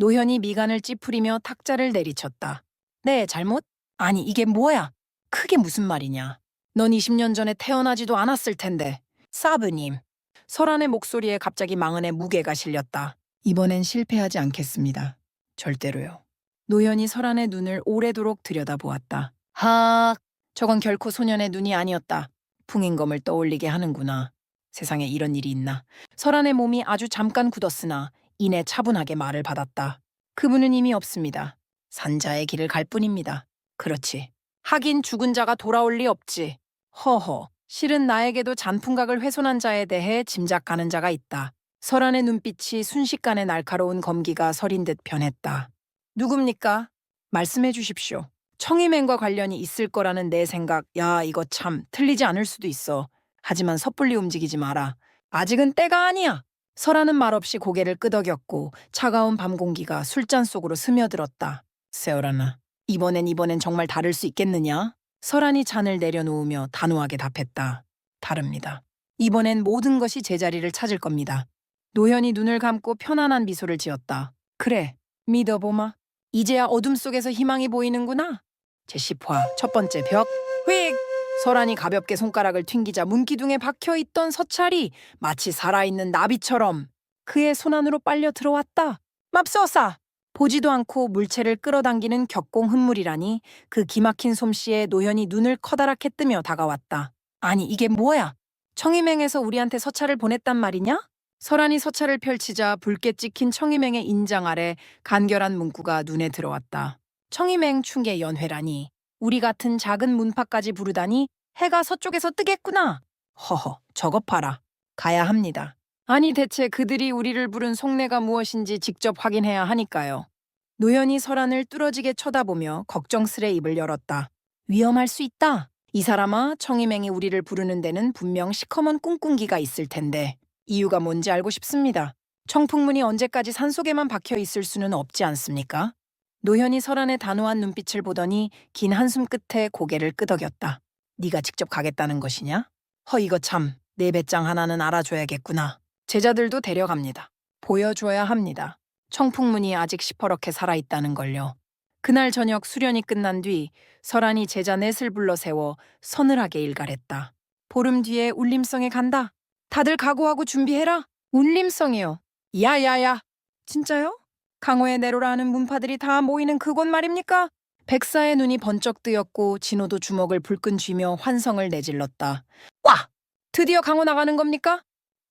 노현이 미간을 찌푸리며 탁자를 내리쳤다. 네, 잘못? 아니, 이게 뭐야? 그게 무슨 말이냐? 넌 20년 전에 태어나지도 않았을 텐데. 사부님. 설안의 목소리에 갑자기 망은의 무게가 실렸다. 이번엔 실패하지 않겠습니다. 절대로요. 노현이 설안의 눈을 오래도록 들여다보았다. 하, 저건 결코 소년의 눈이 아니었다. 풍인검을 떠올리게 하는구나. 세상에 이런 일이 있나. 설안의 몸이 아주 잠깐 굳었으나 이내 차분하게 말을 받았다. 그분은 이미 없습니다. 산자의 길을 갈 뿐입니다. 그렇지. 하긴 죽은 자가 돌아올 리 없지. 허허, 실은 나에게도 잔풍각을 훼손한 자에 대해 짐작 가는 자가 있다. 설안의 눈빛이 순식간에 날카로운 검기가 서린 듯 변했다. 누굽니까? 말씀해 주십시오. 청이맨과 관련이 있을 거라는 내 생각, 야, 이거 참 틀리지 않을 수도 있어. 하지만 섣불리 움직이지 마라. 아직은 때가 아니야. 설아는 말없이 고개를 끄덕였고 차가운 밤 공기가 술잔 속으로 스며들었다. 세월아나, 이번엔 정말 다를 수 있겠느냐? 설안이 잔을 내려놓으며 단호하게 답했다. 다릅니다. 이번엔 모든 것이 제자리를 찾을 겁니다. 노현이 눈을 감고 편안한 미소를 지었다. 그래, 믿어보마. 이제야 어둠 속에서 희망이 보이는구나. 제10화 첫 번째 벽. 휙! 설안이 가볍게 손가락을 튕기자 문기둥에 박혀있던 서찰이 마치 살아있는 나비처럼 그의 손 안으로 빨려 들어왔다. 맙소사! 보지도 않고 물체를 끌어당기는 격공 흠물이라니 그 기막힌 솜씨에 노현이 눈을 커다랗게 뜨며 다가왔다. 아니 이게 뭐야? 청이맹에서 우리한테 서찰을 보냈단 말이냐? 설안이 서찰을 펼치자 붉게 찍힌 청이맹의 인장 아래 간결한 문구가 눈에 들어왔다. 청이맹 충계 연회라니 우리 같은 작은 문파까지 부르다니 해가 서쪽에서 뜨겠구나. 허허, 저것 봐라. 가야 합니다. 아니 대체 그들이 우리를 부른 속내가 무엇인지 직접 확인해야 하니까요. 노현이 설안을 뚫어지게 쳐다보며 걱정스레 입을 열었다. 위험할 수 있다. 이 사람아, 청이맹이 우리를 부르는 데는 분명 시커먼 꿍꿍기가 있을 텐데 이유가 뭔지 알고 싶습니다. 청풍문이 언제까지 산속에만 박혀 있을 수는 없지 않습니까? 노현이 설안의 단호한 눈빛을 보더니 긴 한숨 끝에 고개를 끄덕였다. 네가 직접 가겠다는 것이냐? 이거 참, 내 배짱 하나는 알아줘야겠구나. 제자들도 데려갑니다. 보여줘야 합니다. 청풍문이 아직 시퍼렇게 살아있다는 걸요. 그날 저녁 수련이 끝난 뒤 설안이 제자 넷을 불러 세워 서늘하게 일갈했다. 보름 뒤에 울림성에 간다. 다들 각오하고 준비해라. 울림성이요. 야야야. 진짜요? 강호에 내로라 하는 문파들이 다 모이는 그곳 말입니까? 백사의 눈이 번쩍 뜨였고 진호도 주먹을 불끈 쥐며 환성을 내질렀다. 와! 드디어 강호 나가는 겁니까?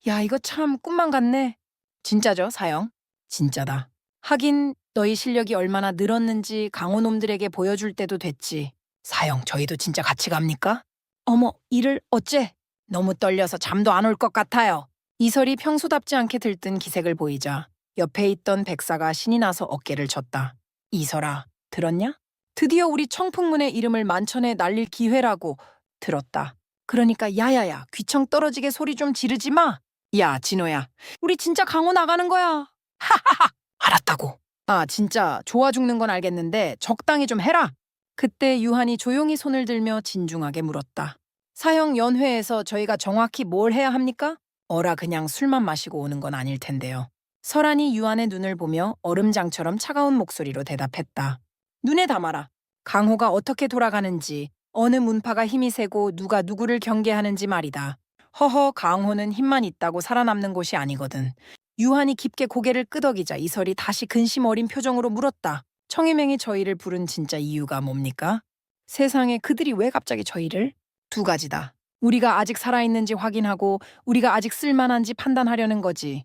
야, 이거 참 꿈만 같네. 진짜죠, 사형? 진짜다. 하긴 너희 실력이 얼마나 늘었는지 강호놈들에게 보여줄 때도 됐지. 사형, 저희도 진짜 같이 갑니까? 어머, 이를 어째? 너무 떨려서 잠도 안 올 것 같아요. 이설이 평소답지 않게 들뜬 기색을 보이자 옆에 있던 백사가 신이 나서 어깨를 쳤다. 이설아, 들었냐? 드디어 우리 청풍문의 이름을 만천에 날릴 기회라고. 들었다. 그러니까 야야야, 귀청 떨어지게 소리 좀 지르지 마. 야, 진호야, 우리 진짜 강호 나가는 거야. 하하하, 알았다고. 아, 진짜 좋아 죽는 건 알겠는데 적당히 좀 해라. 그때 유한이 조용히 손을 들며 진중하게 물었다. 사형 연회에서 저희가 정확히 뭘 해야 합니까? 어라 그냥 술만 마시고 오는 건 아닐 텐데요. 설안이 유한의 눈을 보며 얼음장처럼 차가운 목소리로 대답했다. 눈에 담아라. 강호가 어떻게 돌아가는지, 어느 문파가 힘이 세고 누가 누구를 경계하는지 말이다. 허허, 강호는 힘만 있다고 살아남는 곳이 아니거든. 유한이 깊게 고개를 끄덕이자 이설이 다시 근심 어린 표정으로 물었다. 청이맹이 저희를 부른 진짜 이유가 뭡니까? 세상에 그들이 왜 갑자기 저희를? 두 가지다. 우리가 아직 살아있는지 확인하고 우리가 아직 쓸만한지 판단하려는 거지.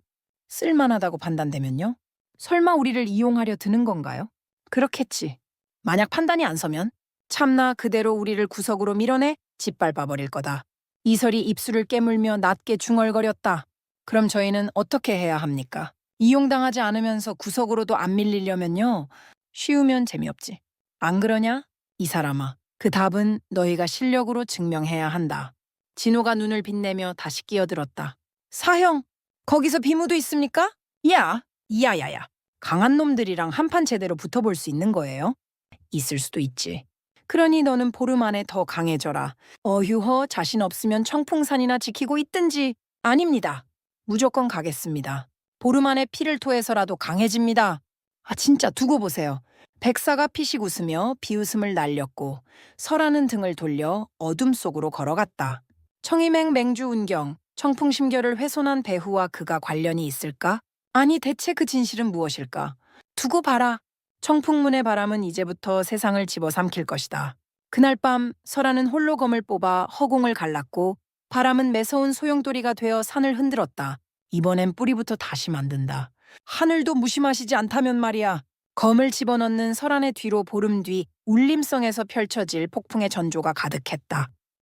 쓸만하다고 판단되면요? 설마 우리를 이용하려 드는 건가요? 그렇겠지. 만약 판단이 안 서면 참나 그대로 우리를 구석으로 밀어내 짓밟아버릴 거다. 이설이 입술을 깨물며 낮게 중얼거렸다. 그럼 저희는 어떻게 해야 합니까? 이용당하지 않으면서 구석으로도 안 밀리려면요. 쉬우면 재미없지. 안 그러냐? 이 사람아. 그 답은 너희가 실력으로 증명해야 한다. 진호가 눈을 빛내며 다시 끼어들었다. 사형, 거기서 비무도 있습니까? 야, 야야야. 강한 놈들이랑 한판 제대로 붙어볼 수 있는 거예요? 있을 수도 있지. 그러니 너는 보름 안에 더 강해져라. 어휴허, 자신 없으면 청풍산이나 지키고 있든지. 아닙니다. 무조건 가겠습니다. 보름 안에 피를 토해서라도 강해집니다. 아 진짜 두고 보세요. 백사가 피식 웃으며 비웃음을 날렸고 설하는 등을 돌려 어둠 속으로 걸어갔다. 청이맹 맹주 운경, 청풍심결을 훼손한 배후와 그가 관련이 있을까? 아니 대체 그 진실은 무엇일까? 두고 봐라. 청풍문의 바람은 이제부터 세상을 집어삼킬 것이다. 그날 밤 설하는 홀로 검을 뽑아 허공을 갈랐고 바람은 매서운 소용돌이가 되어 산을 흔들었다. 이번엔 뿌리부터 다시 만든다. 하늘도 무심하시지 않다면 말이야. 검을 집어넣는 설안의 뒤로 보름 뒤 울림성에서 펼쳐질 폭풍의 전조가 가득했다.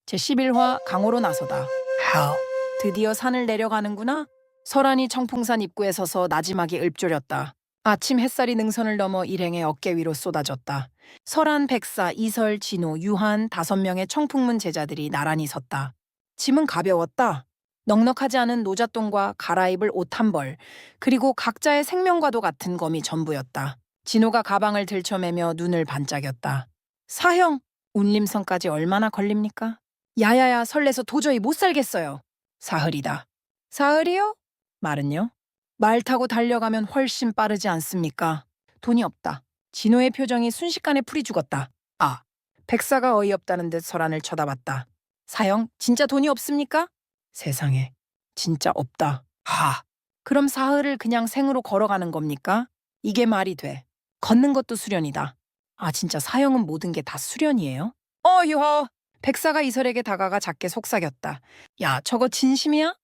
제11화 강호로 나서다. 하우, 드디어 산을 내려가는구나. 설안이 청풍산 입구에 서서 나지막이 읊조렸다. 아침 햇살이 능선을 넘어 일행의 어깨 위로 쏟아졌다. 설안, 백사, 이설, 진호, 유한 5명의 청풍문 제자들이 나란히 섰다. 짐은 가벼웠다. 넉넉하지 않은 노잣돈과 갈아입을 옷 한 벌, 그리고 각자의 생명과도 같은 검이 전부였다. 진호가 가방을 들쳐매며 눈을 반짝였다. 사형, 운림성까지 얼마나 걸립니까? 야야야, 설레서 도저히 못 살겠어요. 사흘이다. 사흘이요? 말은요? 말 타고 달려가면 훨씬 빠르지 않습니까? 돈이 없다. 진호의 표정이 순식간에 풀이 죽었다. 아, 백사가 어이없다는 듯 설안을 쳐다봤다. 사형, 진짜 돈이 없습니까? 세상에, 진짜 없다. 하, 그럼 사흘을 그냥 생으로 걸어가는 겁니까? 이게 말이 돼. 걷는 것도 수련이다. 아, 진짜 사형은 모든 게 다 수련이에요? 유허. 백사가 이설에게 다가가 작게 속삭였다. 야, 저거 진심이야?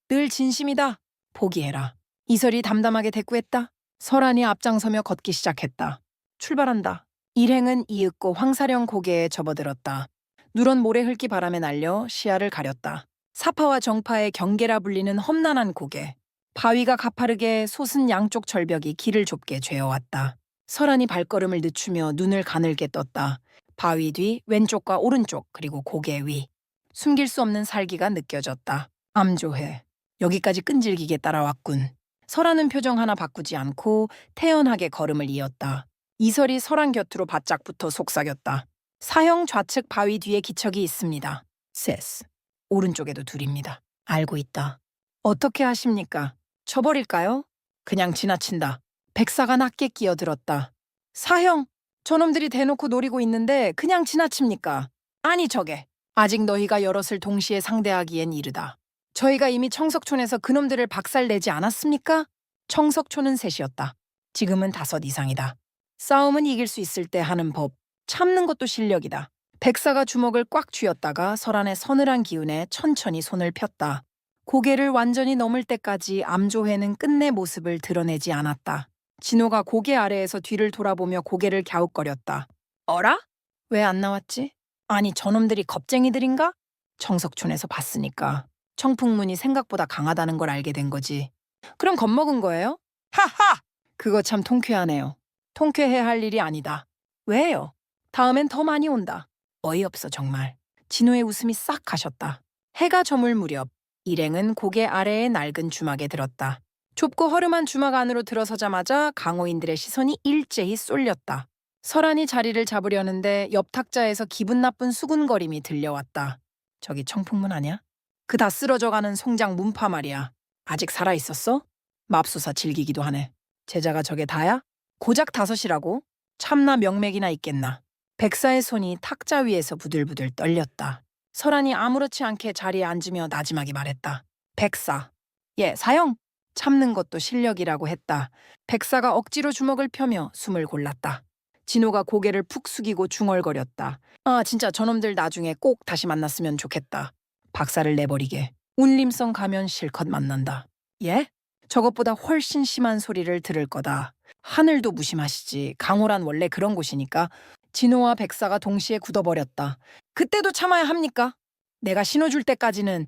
늘 진심이다. 포기해라. 이설이 담담하게 대꾸했다. 설안이 앞장서며 걷기 시작했다. 출발한다. 일행은 이윽고 황사령 고개에 접어들었다. 누런 모래 흙이 바람에 날려 시야를 가렸다. 사파와 정파의 경계라 불리는 험난한 고개. 바위가 가파르게 솟은 양쪽 절벽이 길을 좁게 죄어왔다. 설안이 발걸음을 늦추며 눈을 가늘게 떴다. 바위 뒤 왼쪽과 오른쪽 그리고 고개 위. 숨길 수 없는 살기가 느껴졌다. 암조해. 여기까지 끈질기게 따라왔군. 설안은 표정 하나 바꾸지 않고 태연하게 걸음을 이었다. 이설이 설안 곁으로 바짝 붙어 속삭였다. 사형 좌측 바위 뒤에 기척이 있습니다. 세스. 오른쪽에도 둘입니다. 알고 있다. 어떻게 하십니까? 쳐버릴까요? 그냥 지나친다. 백사가 낮게 끼어들었다. 사형, 저놈들이 대놓고 노리고 있는데 그냥 지나칩니까? 아니 저게. 아직 너희가 여럿을 동시에 상대하기엔 이르다. 저희가 이미 청석촌에서 그놈들을 박살내지 않았습니까? 청석촌은 셋이었다. 지금은 5 이상이다. 싸움은 이길 수 있을 때 하는 법. 참는 것도 실력이다. 백사가 주먹을 꽉 쥐었다가 설안의 서늘한 기운에 천천히 손을 폈다. 고개를 완전히 넘을 때까지 암조회는 끝내 모습을 드러내지 않았다. 진호가 고개 아래에서 뒤를 돌아보며 고개를 갸웃거렸다. 어라? 왜 안 나왔지? 아니 저놈들이 겁쟁이들인가? 청석촌에서 봤으니까. 청풍문이 생각보다 강하다는 걸 알게 된 거지. 그럼 겁먹은 거예요? 하하! 그거 참 통쾌하네요. 통쾌해야 할 일이 아니다. 왜요? 다음엔 더 많이 온다. 어이없어 정말. 진호의 웃음이 싹 가셨다. 해가 저물 무렵 일행은 고개 아래의 낡은 주막에 들었다. 좁고 허름한 주막 안으로 들어서자마자 강호인들의 시선이 일제히 쏠렸다. 설안이 자리를 잡으려는데 옆 탁자에서 기분 나쁜 수군거림이 들려왔다. 저기 청풍문 아냐? 그 다 쓰러져가는 송장 문파 말이야. 아직 살아있었어? 맙소사 즐기기도 하네. 제자가 저게 다야? 고작 5이라고? 참나 명맥이나 있겠나. 백사의 손이 탁자 위에서 부들부들 떨렸다. 설안이 아무렇지 않게 자리에 앉으며 나지막이 말했다. 백사. 예, 사형. 참는 것도 실력이라고 했다. 백사가 억지로 주먹을 펴며 숨을 골랐다. 진호가 고개를 푹 숙이고 중얼거렸다. 아, 진짜 저놈들 나중에 꼭 다시 만났으면 좋겠다. 박살을 내버리게. 운림성 가면 실컷 만난다. 예? 저것보다 훨씬 심한 소리를 들을 거다. 하늘도 무심하시지. 강호란 원래 그런 곳이니까. 진호와 백사가 동시에 굳어버렸다. 그때도 참아야 합니까? 내가 신호 줄 때까지는.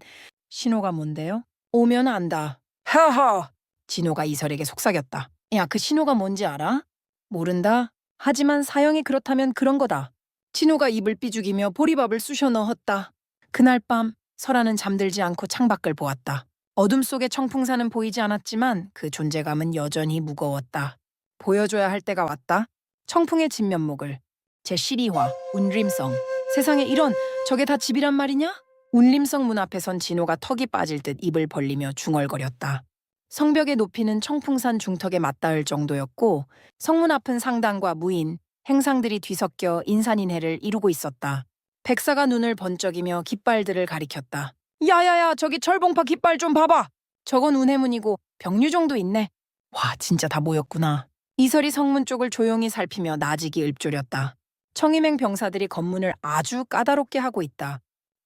신호가 뭔데요? 오면 안다. 하하! 진호가 이설에게 속삭였다. 야, 그 신호가 뭔지 알아? 모른다? 하지만 사형이 그렇다면 그런 거다. 진호가 입을 삐죽이며 보리밥을 쑤셔 넣었다. 그날 밤 설아는 잠들지 않고 창밖을 보았다. 어둠 속의 청풍산은 보이지 않았지만 그 존재감은 여전히 무거웠다. 보여줘야 할 때가 왔다. 청풍의 진면목을. 제12화 운림성. 세상에 이런, 저게 다 집이란 말이냐? 운림성 문 앞에 선 진호가 턱이 빠질 듯 입을 벌리며 중얼거렸다. 성벽의 높이는 청풍산 중턱에 맞닿을 정도였고 성문 앞은 상당과 무인, 행상들이 뒤섞여 인산인해를 이루고 있었다. 백사가 눈을 번쩍이며 깃발들을 가리켰다. 야야야, 저기 철봉파 깃발 좀 봐봐. 저건 운해문이고 병류정도 있네. 와, 진짜 다 모였구나. 이설이 성문 쪽을 조용히 살피며 나직이 읊조렸다. 청임행 병사들이 검문을 아주 까다롭게 하고 있다.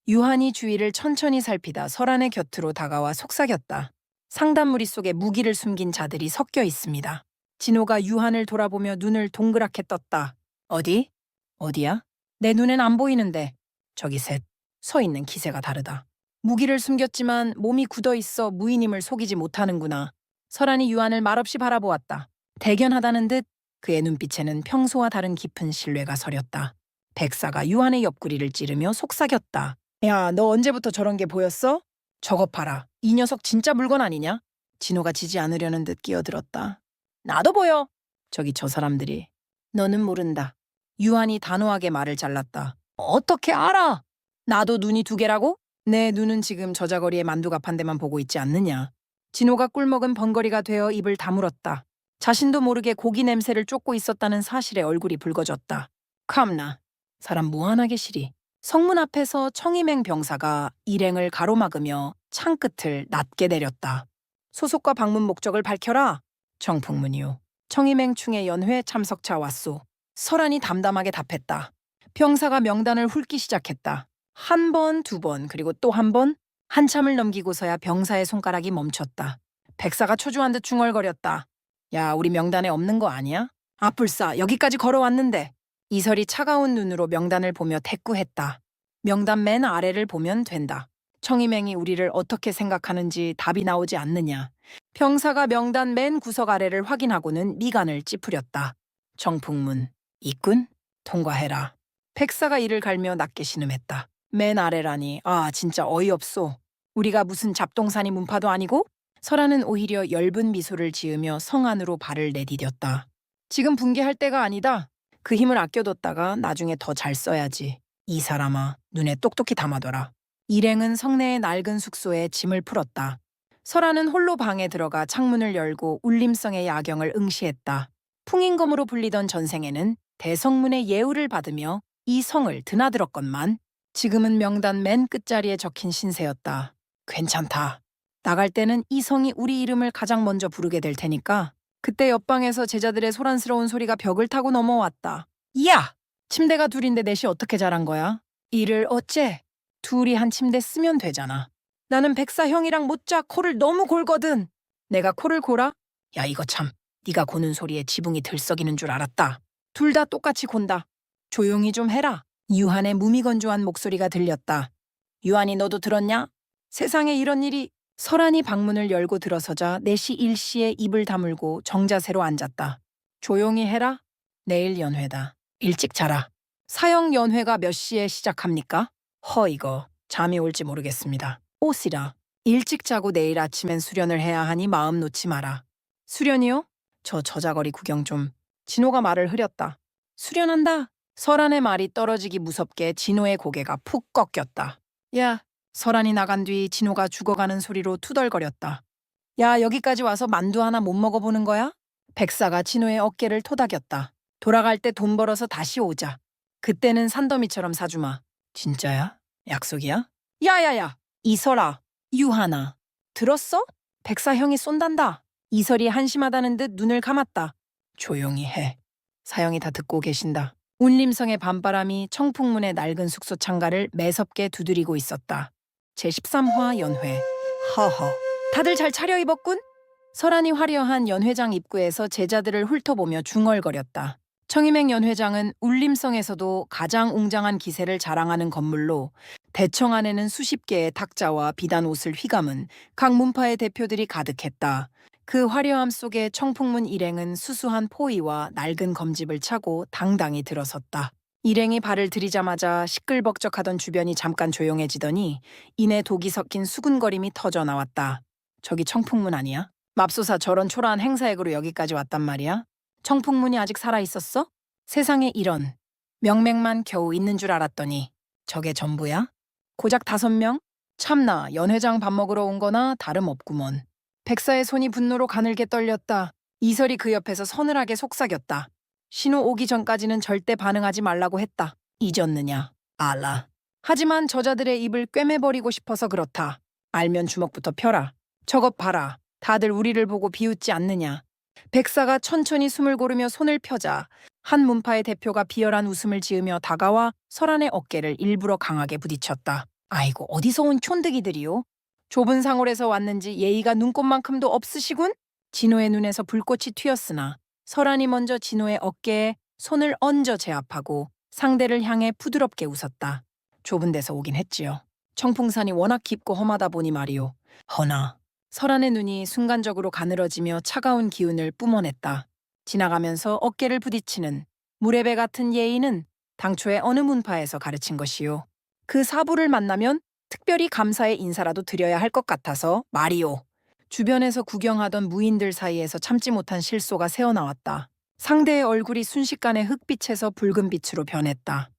유한이 주위를 천천히 살피다 설안의 곁으로 다가와 속삭였다. 상단무리 속에 무기를 숨긴 자들이 섞여 있습니다. 진호가 유한을 돌아보며 눈을 동그랗게 떴다. 어디? 어디야? 내 눈엔 안 보이는데. 저기 셋. 서 있는 기세가 다르다. 무기를 숨겼지만 몸이 굳어 있어 무인임을 속이지 못하는구나. 설안이 유한을 말없이 바라보았다. 대견하다는 듯 그의 눈빛에는 평소와 다른 깊은 신뢰가 서렸다. 백사가 유한의 옆구리를 찌르며 속삭였다. 야, 너 언제부터 저런 게 보였어? 저것 봐라. 이 녀석 진짜 물건 아니냐? 진호가 지지 않으려는 듯 끼어들었다. 나도 보여. 저기 저 사람들이. 너는 모른다. 유한이 단호하게 말을 잘랐다. 어떻게 알아? 나도 눈이 두 개라고? 내 눈은 지금 저자거리의 만두갑 한 대만 보고 있지 않느냐. 진호가 꿀먹은 번거리가 되어 입을 다물었다. 자신도 모르게 고기 냄새를 쫓고 있었다는 사실에 얼굴이 붉어졌다. 캄나. 사람 무한하게 시리. 성문 앞에서 청임행 병사가 일행을 가로막으며 창끝을 낮게 내렸다. 소속과 방문 목적을 밝혀라. 청풍문이요. 청임행 충의 연회 참석차 왔소. 설안이 담담하게 답했다. 병사가 명단을 훑기 시작했다. 한 번, 두 번, 그리고 또 한 번. 한참을 넘기고서야 병사의 손가락이 멈췄다. 백사가 초조한 듯 중얼거렸다. 야, 우리 명단에 없는 거 아니야? 아뿔싸, 여기까지 걸어왔는데. 이설이 차가운 눈으로 명단을 보며 대꾸했다. 명단 맨 아래를 보면 된다. 청임행이 우리를 어떻게 생각하는지 답이 나오지 않느냐. 병사가 명단 맨 구석 아래를 확인하고는 미간을 찌푸렸다. 청풍문, 있군? 통과해라. 백사가 이를 갈며 낮게 신음했다. 맨 아래라니, 아 진짜 어이없소. 우리가 무슨 잡동사니 문파도 아니고? 설아는 오히려 엷은 미소를 지으며 성 안으로 발을 내디뎠다. 지금 분개할 때가 아니다. 그 힘을 아껴뒀다가 나중에 더 잘 써야지. 이 사람아, 눈에 똑똑히 담아둬라. 일행은 성내의 낡은 숙소에 짐을 풀었다. 설아는 홀로 방에 들어가 창문을 열고 울림성의 야경을 응시했다. 풍인검으로 불리던 전생에는 대성문의 예우를 받으며 이 성을 드나들었건만 지금은 명단 맨 끝자리에 적힌 신세였다. 괜찮다. 나갈 때는 이 성이 우리 이름을 가장 먼저 부르게 될 테니까 그때 옆방에서 제자들의 소란스러운 소리가 벽을 타고 넘어왔다. 야! 침대가 둘인데 넷이 어떻게 자란 거야? 이를 어째? 둘이 한 침대 쓰면 되잖아. 나는 백사 형이랑 못 자. 코를 너무 골거든. 내가 코를 골아? 야, 이거 참. 네가 고는 소리에 지붕이 들썩이는 줄 알았다. 둘 다 똑같이 곤다. 조용히 좀 해라. 유한의 무미건조한 목소리가 들렸다. 유한이 너도 들었냐? 세상에 이런 일이. 설안이 방문을 열고 들어서자 넷이 일시에 입을 다물고 정자세로 앉았다. 조용히 해라. 내일 연회다. 일찍 자라. 사형 연회가 몇 시에 시작합니까? 이거 잠이 올지 모르겠습니다. 옷이라. 일찍 자고 내일 아침엔 수련을 해야 하니 마음 놓지 마라. 수련이요? 저 저자거리 구경 좀. 진호가 말을 흐렸다. 수련한다. 설안의 말이 떨어지기 무섭게 진호의 고개가 푹 꺾였다. 야. 설안이 나간 뒤 진호가 죽어가는 소리로 투덜거렸다. 야, 여기까지 와서 만두 하나 못 먹어보는 거야? 백사가 진호의 어깨를 토닥였다. 돌아갈 때 돈 벌어서 다시 오자. 그때는 산더미처럼 사주마. 진짜야? 약속이야? 야야야! 이설아, 유하나. 들었어? 백사 형이 쏜단다. 이설이 한심하다는 듯 눈을 감았다. 조용히 해. 사형이 다 듣고 계신다. 운림성의 밤바람이 청풍문의 낡은 숙소 창가를 매섭게 두드리고 있었다. 제13화 연회. 허허. 다들 잘 차려입었군? 설안이 화려한 연회장 입구에서 제자들을 훑어보며 중얼거렸다. 청임행 연회장은 울림성에서도 가장 웅장한 기세를 자랑하는 건물로 대청 안에는 수십 개의 탁자와 비단 옷을 휘감은 각 문파의 대표들이 가득했다. 그 화려함 속에 청풍문 일행은 수수한 포의와 낡은 검집을 차고 당당히 들어섰다. 일행이 발을 들이자마자 시끌벅적하던 주변이 잠깐 조용해지더니 이내 독이 섞인 수군거림이 터져 나왔다. 저기 청풍문 아니야? 맙소사 저런 초라한 행사액으로 여기까지 왔단 말이야? 청풍문이 아직 살아있었어? 세상에 이런. 명맥만 겨우 있는 줄 알았더니 저게 전부야? 고작 5명? 참나 연회장 밥 먹으러 온 거나 다름없구먼. 백사의 손이 분노로 가늘게 떨렸다. 이설이 그 옆에서 서늘하게 속삭였다. 신호 오기 전까지는 절대 반응하지 말라고 했다. 잊었느냐? 알아. 하지만 저자들의 입을 꿰매버리고 싶어서 그렇다. 알면 주먹부터 펴라. 저것 봐라. 다들 우리를 보고 비웃지 않느냐. 백사가 천천히 숨을 고르며 손을 펴자 한 문파의 대표가 비열한 웃음을 지으며 다가와 설한의 어깨를 일부러 강하게 부딪혔다. 아이고 어디서 온 촌득이들이요? 좁은 상홀에서 왔는지 예의가 눈꽃만큼도 없으시군? 진호의 눈에서 불꽃이 튀었으나 설한이 먼저 진호의 어깨에 손을 얹어 제압하고 상대를 향해 부드럽게 웃었다. 좁은 데서 오긴 했지요. 청풍산이 워낙 깊고 험하다 보니 말이오. 허나 설한의 눈이 순간적으로 가늘어지며 차가운 기운을 뿜어냈다. 지나가면서 어깨를 부딪히는 무례배 같은 예의는 당초에 어느 문파에서 가르친 것이요. 그 사부를 만나면 특별히 감사의 인사라도 드려야 할 것 같아서 말이오. 주변에서 구경하던 무인들 사이에서 참지 못한 실소가 새어나왔다. 상대의 얼굴이 순식간에 흑빛에서 붉은 빛으로 변했다.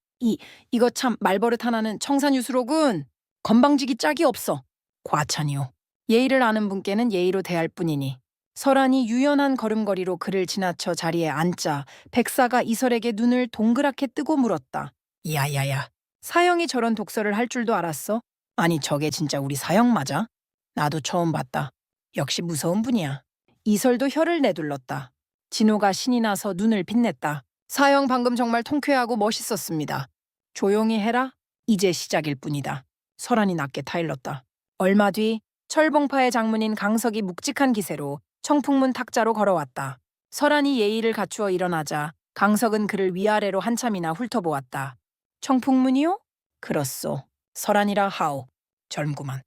이거 참 말버릇 하나는 청산유수로군. 건방지기 짝이 없어. 과찬이오. 예의를 아는 분께는 예의로 대할 뿐이니. 설한이 유연한 걸음걸이로 그를 지나쳐 자리에 앉자 백사가 이설에게 눈을 동그랗게 뜨고 물었다. 야야야. 사형이 저런 독설을 할 줄도 알았어? 아니 저게 진짜 우리 사형 맞아? 나도 처음 봤다. 역시 무서운 분이야. 이설도 혀를 내둘렀다. 진호가 신이 나서 눈을 빛냈다. 사형 방금 정말 통쾌하고 멋있었습니다. 조용히 해라. 이제 시작일 뿐이다. 설한이 낮게 타일렀다. 얼마 뒤 철봉파의 장문인 강석이 묵직한 기세로 청풍문 탁자로 걸어왔다. 설한이 예의를 갖추어 일어나자 강석은 그를 위아래로 한참이나 훑어보았다. 청풍문이요? 그렇소. 설한이라 하오. 젊구만.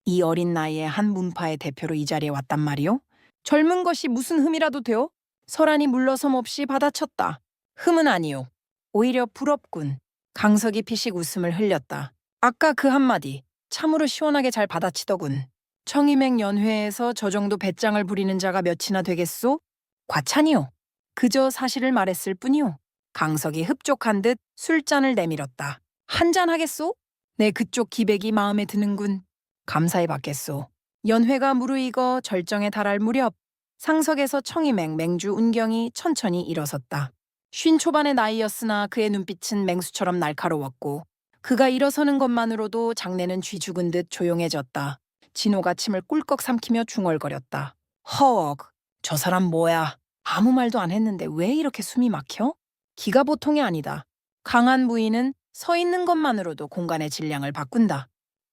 이 어린 나이에 한 문파의 대표로 이 자리에 왔단 말이오? 젊은 것이 무슨 흠이라도 되오? 설한이 물러섬 없이 받아쳤다. 흠은 아니오. 오히려 부럽군. 강석이 피식 웃음을 흘렸다. 아까 그 한마디 참으로 시원하게 잘 받아치더군. 청임행 연회에서 저 정도 배짱을 부리는 자가 몇이나 되겠소? 과찬이오. 그저 사실을 말했을 뿐이오. 강석이 흡족한 듯 술잔을 내밀었다. 한잔 하겠소? 내 그쪽 기백이 마음에 드는군. 감사히 받겠소. 연회가 무르익어 절정에 달할 무렵 상석에서 청임행 맹주 운경이 천천히 일어섰다. 50 초반의 나이였으나 그의 눈빛은 맹수처럼 날카로웠고 그가 일어서는 것만으로도 장내는 쥐 죽은 듯 조용해졌다. 진호가 침을 꿀꺽 삼키며 중얼거렸다. 허억, 저 사람 뭐야? 아무 말도 안 했는데 왜 이렇게 숨이 막혀? 기가 보통이 아니다. 강한 무인은 서 있는 것만으로도 공간의 질량을 바꾼다.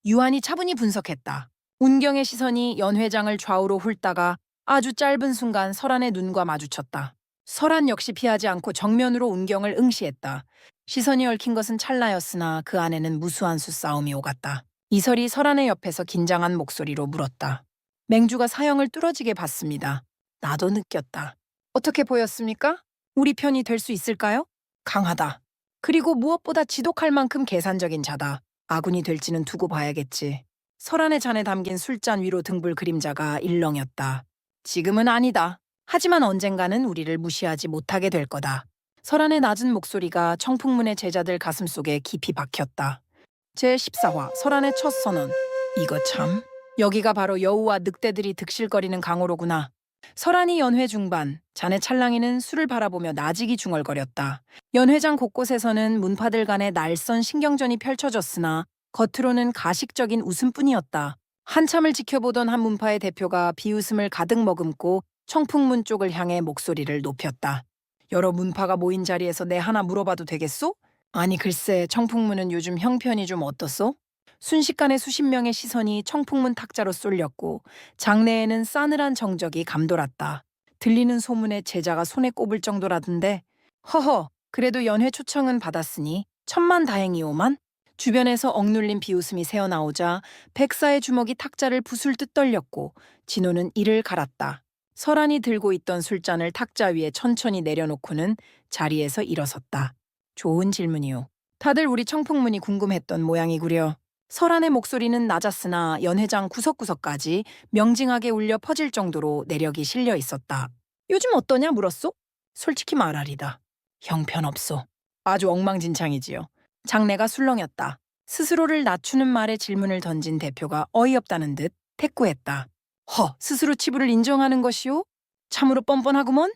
유한이 차분히 분석했다. 운경의 시선이 연 회장을 좌우로 훑다가 아주 짧은 순간 설한의 눈과 마주쳤다. 설한 역시 피하지 않고 정면으로 운경을 응시했다. 시선이 얽힌 것은 찰나였으나 그 안에는 무수한 수싸움이 오갔다. 이설이 설한의 옆에서 긴장한 목소리로 물었다. 맹주가 사형을 뚫어지게 봤습니다. 나도 느꼈다. 어떻게 보였습니까? 우리 편이 될 수 있을까요? 강하다. 그리고 무엇보다 지독할 만큼 계산적인 자다. 아군이 될지는 두고 봐야겠지. 설한의 잔에 담긴 술잔 위로 등불 그림자가 일렁였다. 지금은 아니다. 하지만 언젠가는 우리를 무시하지 못하게 될 거다. 설한의 낮은 목소리가 청풍문의 제자들 가슴속에 깊이 박혔다. 제14화 설한의 첫 선언. 이거 참. 여기가 바로 여우와 늑대들이 득실거리는 강호로구나. 설한이 연회 중반, 잔의 찰랑이는 술을 바라보며 나직이 중얼거렸다. 연회장 곳곳에서는 문파들 간의 날선 신경전이 펼쳐졌으나 겉으로는 가식적인 웃음뿐이었다. 한참을 지켜보던 한 문파의 대표가 비웃음을 가득 머금고 청풍문 쪽을 향해 목소리를 높였다. 여러 문파가 모인 자리에서 내 하나 물어봐도 되겠소? 아니 글쎄 청풍문은 요즘 형편이 좀 어떻소? 순식간에 수십 명의 시선이 청풍문 탁자로 쏠렸고 장내에는 싸늘한 정적이 감돌았다. 들리는 소문에 제자가 손에 꼽을 정도라던데. 허허, 그래도 연회 초청은 받았으니 천만다행이오만. 주변에서 억눌린 비웃음이 새어나오자 백사의 주먹이 탁자를 부술 듯 떨렸고 진호는 이를 갈았다. 설한이 들고 있던 술잔을 탁자 위에 천천히 내려놓고는 자리에서 일어섰다. 좋은 질문이오. 다들 우리 청풍문이 궁금했던 모양이구려. 설한의 목소리는 낮았으나 연회장 구석구석까지 명징하게 울려 퍼질 정도로 내력이 실려 있었다. 요즘 어떠냐 물었소? 솔직히 말하리다. 형편없소. 아주 엉망진창이지요. 장내가 술렁였다. 스스로를 낮추는 말에 질문을 던진 대표가 어이없다는 듯 태꾸했다. 스스로 치부를 인정하는 것이요? 참으로 뻔뻔하구먼?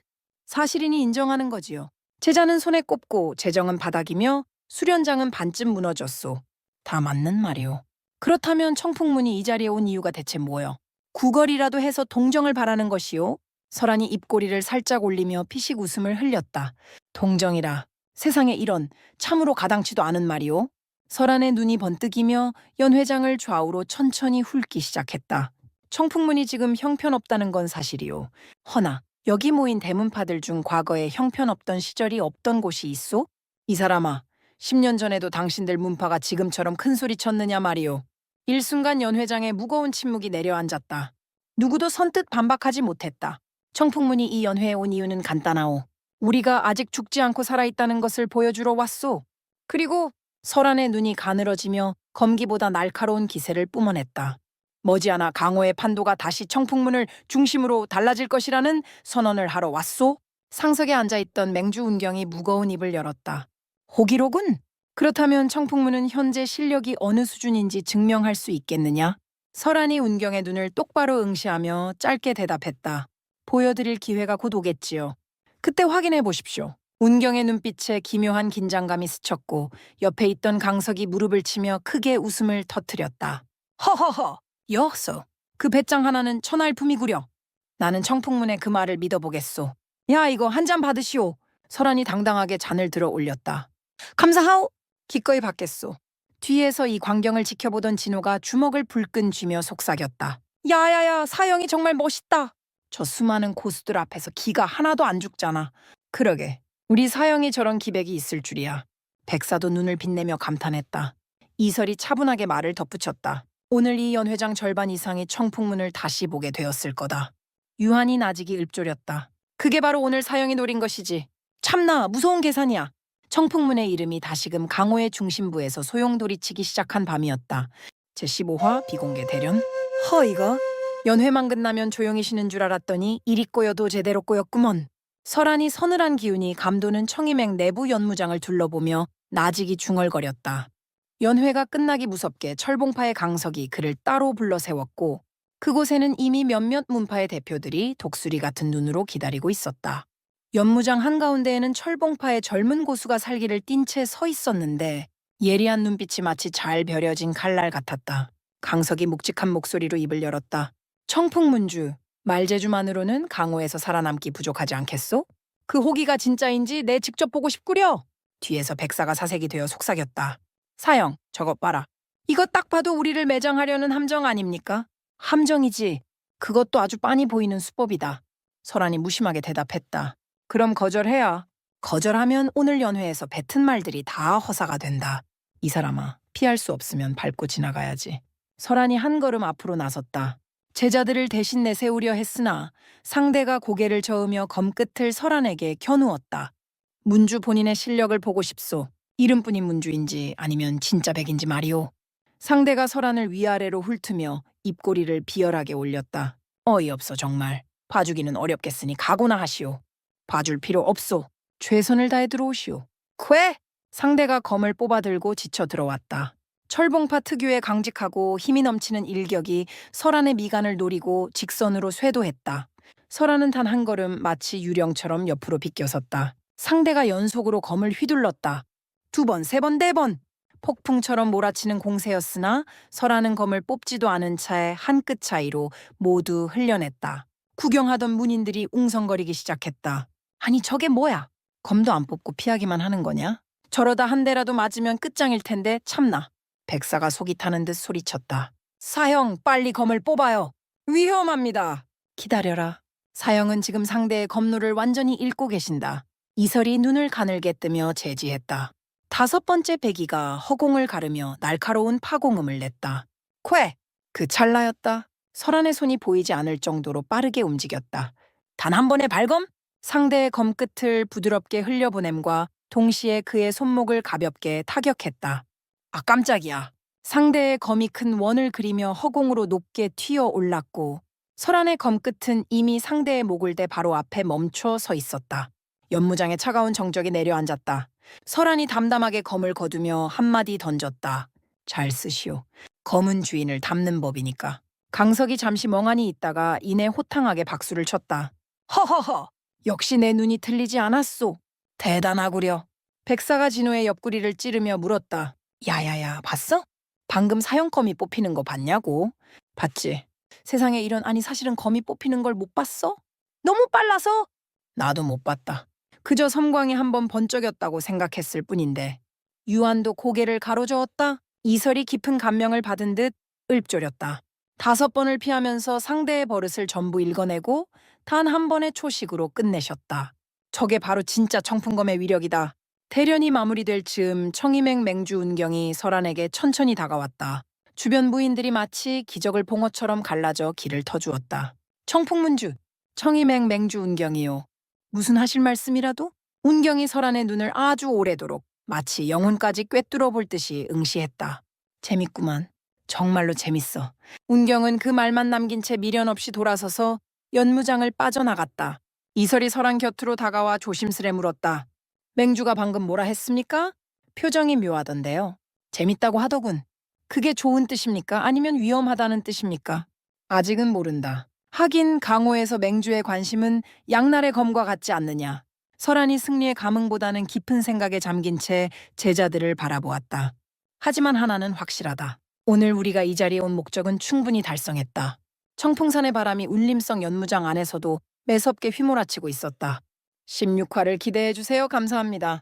사실이니 인정하는 거지요. 제자는 손에 꼽고 재정은 바닥이며 수련장은 반쯤 무너졌소. 다 맞는 말이오. 그렇다면 청풍문이 이 자리에 온 이유가 대체 뭐여? 구걸이라도 해서 동정을 바라는 것이요? 설한이 입꼬리를 살짝 올리며 피식 웃음을 흘렸다. 동정이라. 세상에 이런 참으로 가당치도 않은 말이오. 설한의 눈이 번뜩이며 연 회장을 좌우로 천천히 훑기 시작했다. 청풍문이 지금 형편없다는 건 사실이오. 허나 여기 모인 대문파들 중 과거에 형편없던 시절이 없던 곳이 있소? 이 사람아, 10년 전에도 당신들 문파가 지금처럼 큰 소리 쳤느냐 말이오. 일순간 연 회장의 무거운 침묵이 내려앉았다. 누구도 선뜻 반박하지 못했다. 청풍문이 이 연회에 온 이유는 간단하오. 우리가 아직 죽지 않고 살아있다는 것을 보여주러 왔소. 그리고 설한의 눈이 가늘어지며 검기보다 날카로운 기세를 뿜어냈다. 머지않아 강호의 판도가 다시 청풍문을 중심으로 달라질 것이라는 선언을 하러 왔소. 상석에 앉아있던 맹주 운경이 무거운 입을 열었다. 호기로군. 그렇다면 청풍문은 현재 실력이 어느 수준인지 증명할 수 있겠느냐? 설한이 운경의 눈을 똑바로 응시하며 짧게 대답했다. 보여드릴 기회가 곧 오겠지요. 그때 확인해 보십시오. 운경의 눈빛에 기묘한 긴장감이 스쳤고 옆에 있던 강석이 무릎을 치며 크게 웃음을 터뜨렸다. 허허허! 여서 그 배짱 하나는 천하일품이구려. 나는 청풍문의 그 말을 믿어보겠소. 야, 이거 한 잔 받으시오. 설한이 당당하게 잔을 들어 올렸다. 감사하오. 기꺼이 받겠소. 뒤에서 이 광경을 지켜보던 진호가 주먹을 불끈 쥐며 속삭였다. 야야야, 사형이 정말 멋있다. 저 수많은 고수들 앞에서 기가 하나도 안 죽잖아. 그러게, 우리 사형이 저런 기백이 있을 줄이야. 백사도 눈을 빛내며 감탄했다. 이설이 차분하게 말을 덧붙였다. 오늘 이 연회장 절반 이상이 청풍문을 다시 보게 되었을 거다. 유한이 나직이 읊조렸다. 그게 바로 오늘 사형이 노린 것이지. 참나, 무서운 계산이야. 청풍문의 이름이 다시금 강호의 중심부에서 소용돌이치기 시작한 밤이었다. 제15화 비공개 대련. 이거? 연회만 끝나면 조용히 쉬는 줄 알았더니 일이 꼬여도 제대로 꼬였구먼. 설한이 서늘한 기운이 감도는 청이맹 내부 연무장을 둘러보며 나직이 중얼거렸다. 연회가 끝나기 무섭게 철봉파의 강석이 그를 따로 불러 세웠고 그곳에는 이미 몇몇 문파의 대표들이 독수리 같은 눈으로 기다리고 있었다. 연무장 한가운데에는 철봉파의 젊은 고수가 살기를 띈 채 서 있었는데 예리한 눈빛이 마치 잘 벼려진 칼날 같았다. 강석이 묵직한 목소리로 입을 열었다. 청풍문주, 말재주만으로는 강호에서 살아남기 부족하지 않겠소? 그 호기가 진짜인지 내 직접 보고 싶구려. 뒤에서 백사가 사색이 되어 속삭였다. 사형, 저것 봐라. 이거 딱 봐도 우리를 매장하려는 함정 아닙니까? 함정이지. 그것도 아주 빤히 보이는 수법이다. 설한이 무심하게 대답했다. 그럼 거절해야. 거절하면 오늘 연회에서 뱉은 말들이 다 허사가 된다. 이 사람아, 피할 수 없으면 밟고 지나가야지. 설한이 한 걸음 앞으로 나섰다. 제자들을 대신 내세우려 했으나 상대가 고개를 저으며 검끝을 설한에게 겨누었다. 문주 본인의 실력을 보고 싶소. 이름뿐인 문주인지 아니면 진짜 백인지 말이오. 상대가 설한을 위아래로 훑으며 입꼬리를 비열하게 올렸다. 어이없어 정말. 봐주기는 어렵겠으니 각오나 하시오. 봐줄 필요 없소. 최선을 다해 들어오시오. 쾌! 상대가 검을 뽑아들고 지쳐 들어왔다. 철봉파 특유의 강직하고 힘이 넘치는 일격이 설한의 미간을 노리고 직선으로 쇄도했다. 설한은 단 한 걸음 마치 유령처럼 옆으로 비껴섰다. 상대가 연속으로 검을 휘둘렀다. 2번, 3번, 4번. 폭풍처럼 몰아치는 공세였으나 설한은 검을 뽑지도 않은 채 한 끗 차이로 모두 흘려냈다. 구경하던 문인들이 웅성거리기 시작했다. 아니 저게 뭐야? 검도 안 뽑고 피하기만 하는 거냐? 저러다 한 대라도 맞으면 끝장일 텐데 참나. 백사가 속이 타는 듯 소리쳤다. 사형, 빨리 검을 뽑아요. 위험합니다. 기다려라. 사형은 지금 상대의 검노를 완전히 잃고 계신다. 이설이 눈을 가늘게 뜨며 제지했다. 5번째 배기가 허공을 가르며 날카로운 파공음을 냈다. 쾌! 그 찰나였다. 설한의 손이 보이지 않을 정도로 빠르게 움직였다. 단 한 번의 발검? 상대의 검끝을 부드럽게 흘려보냄과 동시에 그의 손목을 가볍게 타격했다. 아 깜짝이야. 상대의 검이 큰 원을 그리며 허공으로 높게 튀어 올랐고 설한의 검끝은 이미 상대의 목을 대 바로 앞에 멈춰 서 있었다. 연무장의 차가운 정적이 내려앉았다. 설한이 담담하게 검을 거두며 한마디 던졌다. 잘 쓰시오. 검은 주인을 담는 법이니까. 강석이 잠시 멍하니 있다가 이내 호탕하게 박수를 쳤다. 허허허! 역시 내 눈이 틀리지 않았소. 대단하구려. 백사가 진호의 옆구리를 찌르며 물었다. 야야야, 봤어? 방금 사형검이 뽑히는 거 봤냐고? 봤지. 세상에 이런, 아니 사실은 검이 뽑히는 걸 못 봤어? 너무 빨라서? 나도 못 봤다. 그저 섬광이 한번 번쩍였다고 생각했을 뿐인데. 유한도 고개를 가로저었다. 이설이 깊은 감명을 받은 듯 읊조렸다. 5번을 피하면서 상대의 버릇을 전부 읽어내고 단 한 번의 초식으로 끝내셨다. 저게 바로 진짜 청풍검의 위력이다. 대련이 마무리될 즈음 청이맹 맹주 운경이 설안에게 천천히 다가왔다. 주변 부인들이 마치 기적을 본 것처럼 갈라져 길을 터주었다. 청풍문주, 청이맹 맹주 운경이요. 무슨 하실 말씀이라도? 운경이 설안의 눈을 아주 오래도록 마치 영혼까지 꿰뚫어 볼 듯이 응시했다. 재밌구만. 정말로 재밌어. 운경은 그 말만 남긴 채 미련 없이 돌아서서 연무장을 빠져나갔다. 이설이 설안 곁으로 다가와 조심스레 물었다. 맹주가 방금 뭐라 했습니까? 표정이 묘하던데요. 재밌다고 하더군. 그게 좋은 뜻입니까? 아니면 위험하다는 뜻입니까? 아직은 모른다. 하긴 강호에서 맹주의 관심은 양날의 검과 같지 않느냐. 설안이 승리의 감흥보다는 깊은 생각에 잠긴 채 제자들을 바라보았다. 하지만 하나는 확실하다. 오늘 우리가 이 자리에 온 목적은 충분히 달성했다. 청풍산의 바람이 울림성 연무장 안에서도 매섭게 휘몰아치고 있었다. 16화를 기대해주세요. 감사합니다.